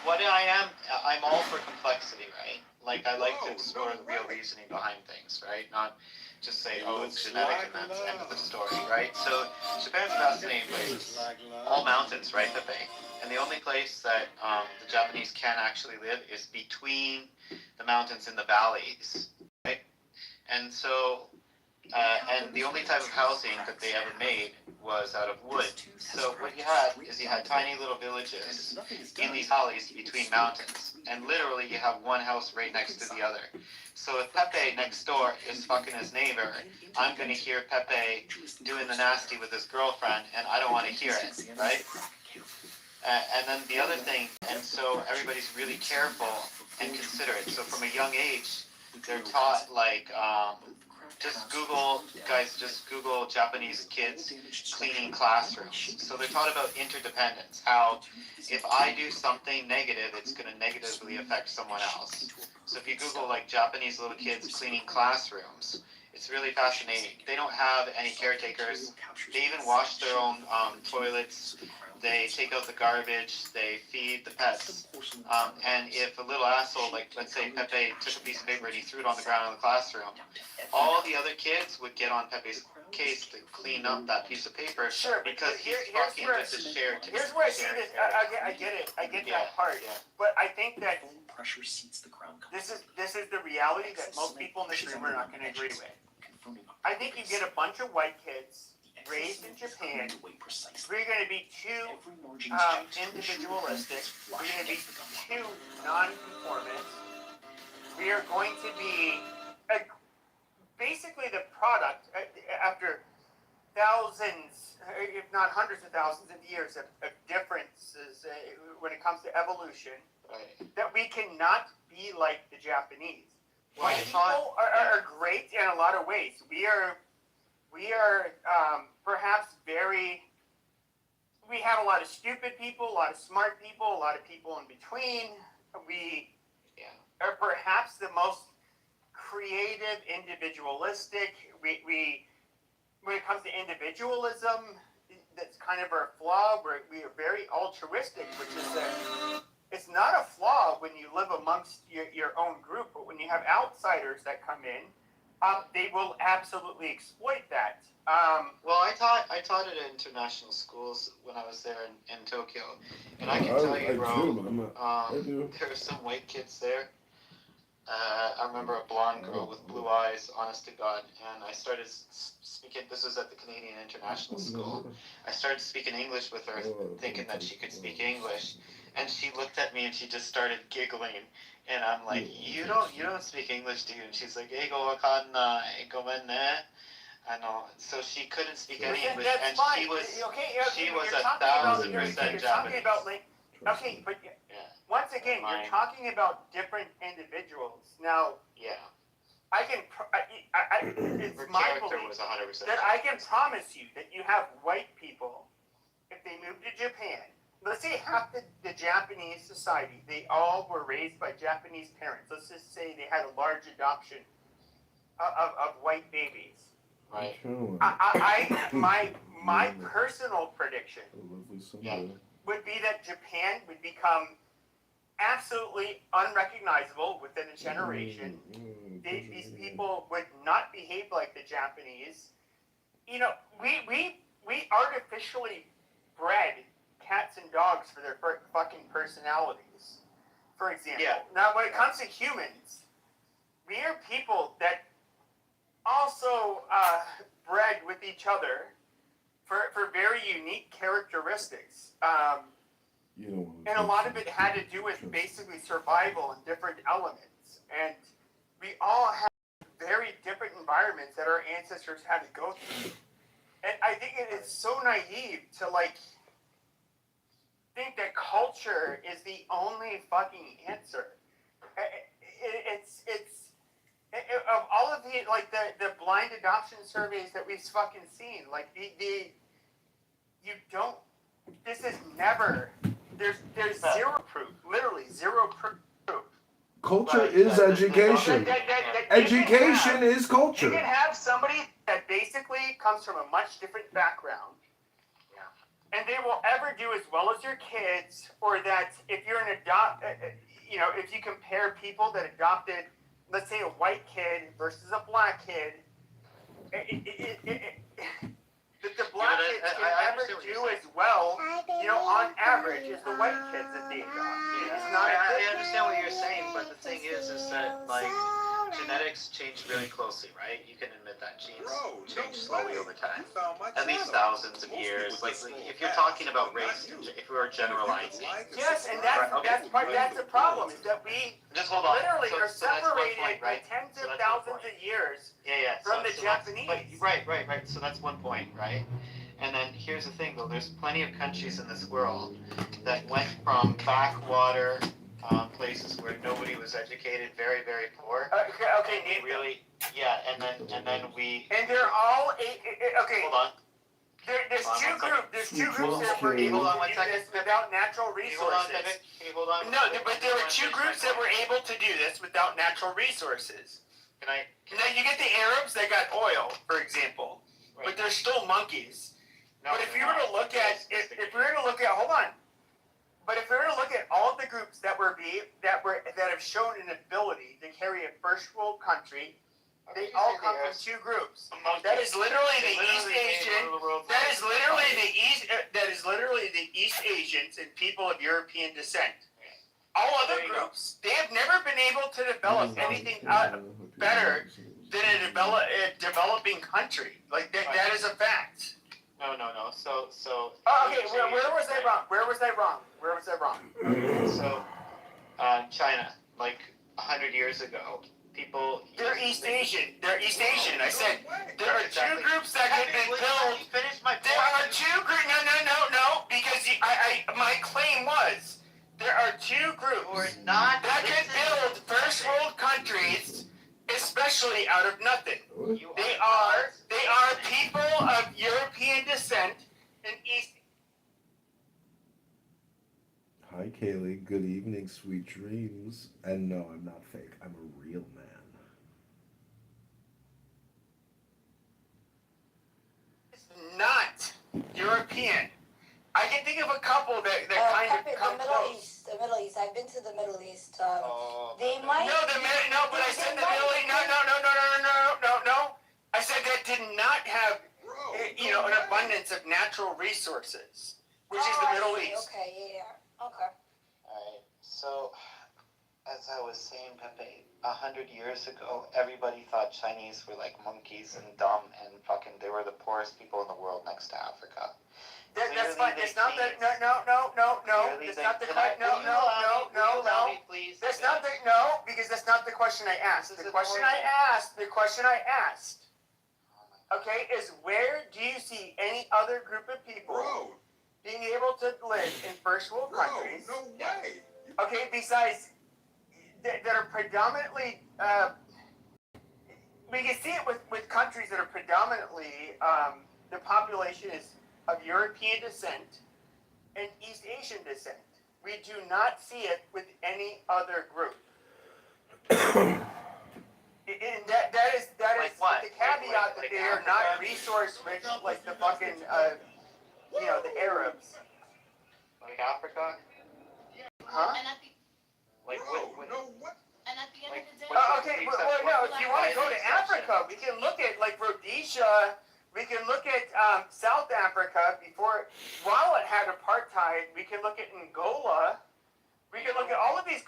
What I'm all for complexity, right? Like I like to explore the real reasoning behind things, right? Not just say, oh, it's genetic and that's the end of the story, right? So Japan's a fascinating place. All mountains, right, Pepe? And the only place that the Japanese can actually live is between the mountains and the valleys, right? And so, and the only type of housing that they ever made was out of wood. So what you had tiny little villages in these valleys between mountains. And literally you have one house right next to the other. So if Pepe next door is fucking his neighbor, I'm going to hear Pepe doing the nasty with his girlfriend, and I don't want to hear it, right? And then the other thing, and so everybody's really careful and considerate. So from a young age, they're taught like just Google, guys, just Google Japanese kids cleaning classrooms. So they're taught about interdependence, how if I do something negative, it's going to negatively affect someone else. So if you Google like Japanese little kids cleaning classrooms, it's really fascinating. They don't have any caretakers. They even wash their own toilets. They take out the garbage. They feed the pets. And if a little asshole, like let's say Pepe took a piece of paper and he threw it on the ground in the classroom, all the other kids would get on Pepe's case to clean up that piece of paper. Sure, because he's fucking with the shared. Here's where I see this. I get it. I get that part. Yeah. But I think that Pressure seats the crown. this is the reality that most people in this room are not going to agree with. I think you get a bunch of white kids raised in Japan. We're going to be too individualistic. We're going to be too non-conformist. We are going to be basically the product after thousands, if not hundreds of thousands of years of differences when it comes to evolution. Right. That we cannot be like the Japanese. Well, White people are great in a lot of ways. We are perhaps we have a lot of stupid people, a lot of smart people, a lot of people in between. We are perhaps the most creative, individualistic. We when it comes to individualism, that's kind of our flaw. We are very altruistic, which is it's not a flaw when you live amongst your own group, but when you have outsiders that come in, they will absolutely exploit that. Well, I taught at international schools when I was there in Tokyo, and I can tell you, bro, there were some white kids there. I remember a blonde girl with blue eyes, honest to God, and I started speaking, this was at the Canadian International School, I started speaking English with her, thinking that she could speak English, and she looked at me and she just started giggling, and I'm like, you don't speak English, do you? And she's like, eigo wakannai, gomen ne. I know. So she couldn't speak any English, and fine. she was you're 1,000% Japanese. Okay, but once again, you're talking about different individuals. Now, I can. It's her my character belief was 100%. that I can promise you that you have white people, if they move to Japan. Let's say half the Japanese society, they all were raised by Japanese parents. Let's just say they had a large adoption of white babies. Right. My personal prediction would be that Japan would become absolutely unrecognizable within a generation. These people would not behave like the Japanese. You know, we artificially bred cats and dogs for their fucking personalities, for example. Yeah. Now, when it comes to humans, we are people that also bred with each other for very unique characteristics. And a lot of it had to do with basically survival in different elements. And we all have very different environments that our ancestors had to go through. And I think it is so naive to think that culture is the only fucking answer. It's of all of the blind adoption surveys that we've fucking seen, this is never, there's zero proof, literally zero proof. Culture is education. Education is culture. You can have somebody that basically comes from a much different background, and they will ever do as well as your kids, or that if you're if you compare people that adopted, let's say, a white kid versus a black kid, the black kids can never do as well, on average, as the white kids that they adopt. I understand what you're saying, but the thing is that, genetics change really closely, right? You can admit that genes change slowly over time. At least thousands of years. If you're talking about race, if we were generalizing. Yes, and that's the problem, is that we just hold on. Literally are separated by tens of thousands of years from the Japanese. Right. So that's one point, right? And then here's the thing, though. There's plenty of countries in this world that went from backwater places where nobody was educated, very, very poor. Okay, really. Yeah, and then we. And they're all okay. Hold on. There's Hold on two one groups. There's two groups that were Hold able on to one do second. this without natural Can you hold on a resources. second? Can you hold on? No, but there were two groups that were able to do this without natural resources. Can I? Now you get the Arabs that got oil, for example, Right. but they're still monkeys. No, but if we were to look at, if we were to look at, hold on. But if we were to look at all of the groups that have shown an ability to carry a first world country, they all come from two groups. That is literally the East Asian. That is literally the East. That is literally the East Asians and people of European descent. All other groups, they have never been able to develop anything better than a developing country. Like that. That is a fact. No. So. Oh, okay. Where was I wrong? Where was I wrong? So, China, like 100 years ago, people. They're East Asian. I said there are two groups that could be built. There are two groups. No. Because my claim was there are two groups that could build first world countries, especially out of nothing. They are people of European descent and East. Hi, Kaylee. Good evening, sweet dreams. And no, I'm not fake. I'm a real man. Not European. I can think of a couple that kind of come close. The Middle East. I've been to the Middle East. Oh, They might. But I said the Middle East. No. I said that did not have, an abundance of natural resources, which is the Middle East. Okay, yeah. Okay. Alright, so, as I was saying, Pepe, 100 years ago, everybody thought Chinese were like monkeys and dumb and fucking, they were the poorest people in the world next to Africa. That's fine. It's not that. No. That's not the question. No. That's not the. No, because that's not the question I asked. The question I asked. Okay, is where do you see any other group of people being able to live in first world countries? No way. Okay, besides that are predominantly. We can see it with countries that are predominantly the population is of European descent and East Asian descent. We do not see it with any other group. And that is Like what? the caveat that they are not resource rich like the fucking the Arabs. Like Africa? Huh? And at the Like What? and at the end of the day, Okay, well, no, if you want to go to Africa, we can look at like Rhodesia. We can look at South Africa while it had apartheid. We can look at Angola. We can look at all of these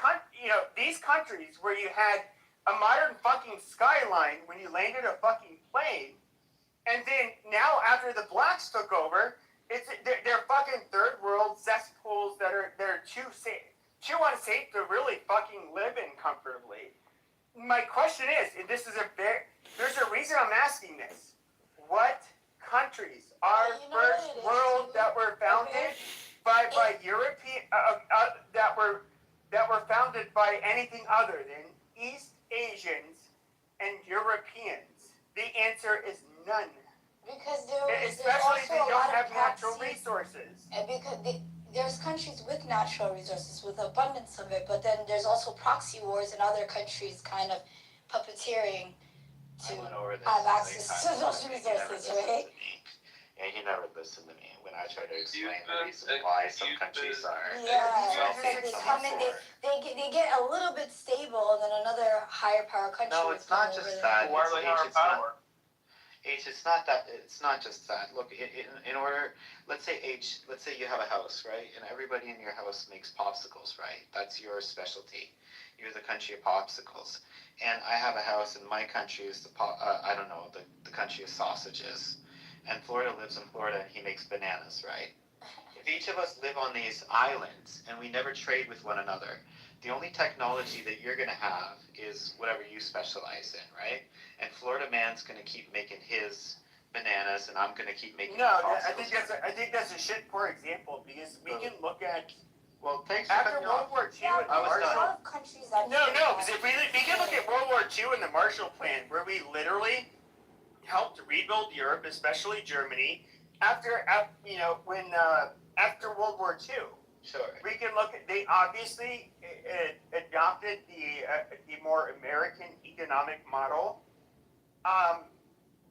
countries where you had a modern fucking skyline when you landed a fucking plane, and then now after the blacks took over, they're fucking third world cesspools that are too unsafe to really fucking live in comfortably. My question is, and there's a reason I'm asking this. What countries are first world that were founded by European that were founded by anything other than East Asians and Europeans? The answer is none. Because Especially if they don't have natural resources. And because there's countries with natural resources, with abundance of it, but then there's also proxy wars in other countries kind of puppeteering to have access to those resources, right? Yeah, he never listened to me when I tried to explain the reason why some countries are. Yeah, they come in, they get a little bit stable, and then another higher power country. No, it's not just that. Why are they higher power? It's not that. It's not just that. Look, in order, let's say you have a house, right? And everybody in your house makes popsicles, right? That's your specialty. You're the country of popsicles. And I have a house, and my country is the country of sausages. And Florida lives in Florida, and he makes bananas, right? If each of us live on these islands, and we never trade with one another, the only technology that you're going to have is whatever you specialize in, right? And Florida man's going to keep making his bananas, and I'm going to keep making popsicles. I think that's a shit poor example, because we can look at Well, thanks for After cutting me World off. War II Yeah, and the I was there's a done. Marshall. lot of countries that No, because if we can look at World War II and the Marshall Plan, where we literally helped rebuild Europe, especially Germany, after World War II. Sure. We can look at, they obviously adopted the more American economic model.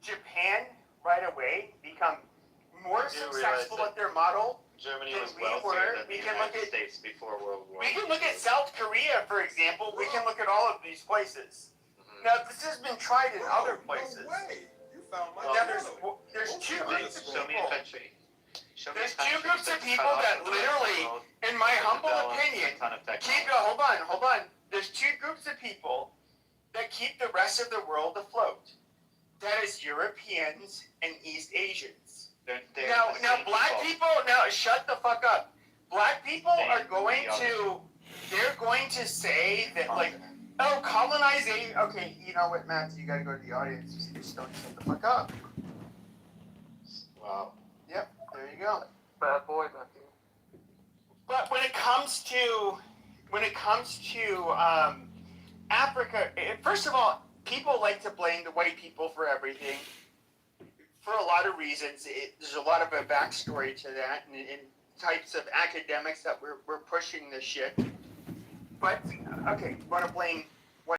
Japan right away become more successful at their model. Germany than was we wealthier were. than the We can United look at- States before World War. We can look at South Korea, for example. We can look at all of these places. Mhm. Now, this has been tried in other No places. way. You found my Now, shadow. there's two groups of Show me a people. country. Show me There's a country two groups of that's people cut off that from the rest of the literally, world, in my that humble develops opinion, a ton of keep technology. hold on. There's two groups of people that keep the rest of the world afloat. That is Europeans and East Asians. They're Now, the same black people. Now, shut the fuck up. Black people are going to. They're going to say that like, oh, colonization. Okay, you know what, Matt? You gotta go to the audience. Just don't shut the fuck up. Wow. Yep, there you go. Bad boy, Matthew. But when it comes to Africa, first of all, people like to blame the white people for everything, for a lot of reasons. There's a lot of a backstory to that, and types of academics that we're pushing this shit. But okay, want to blame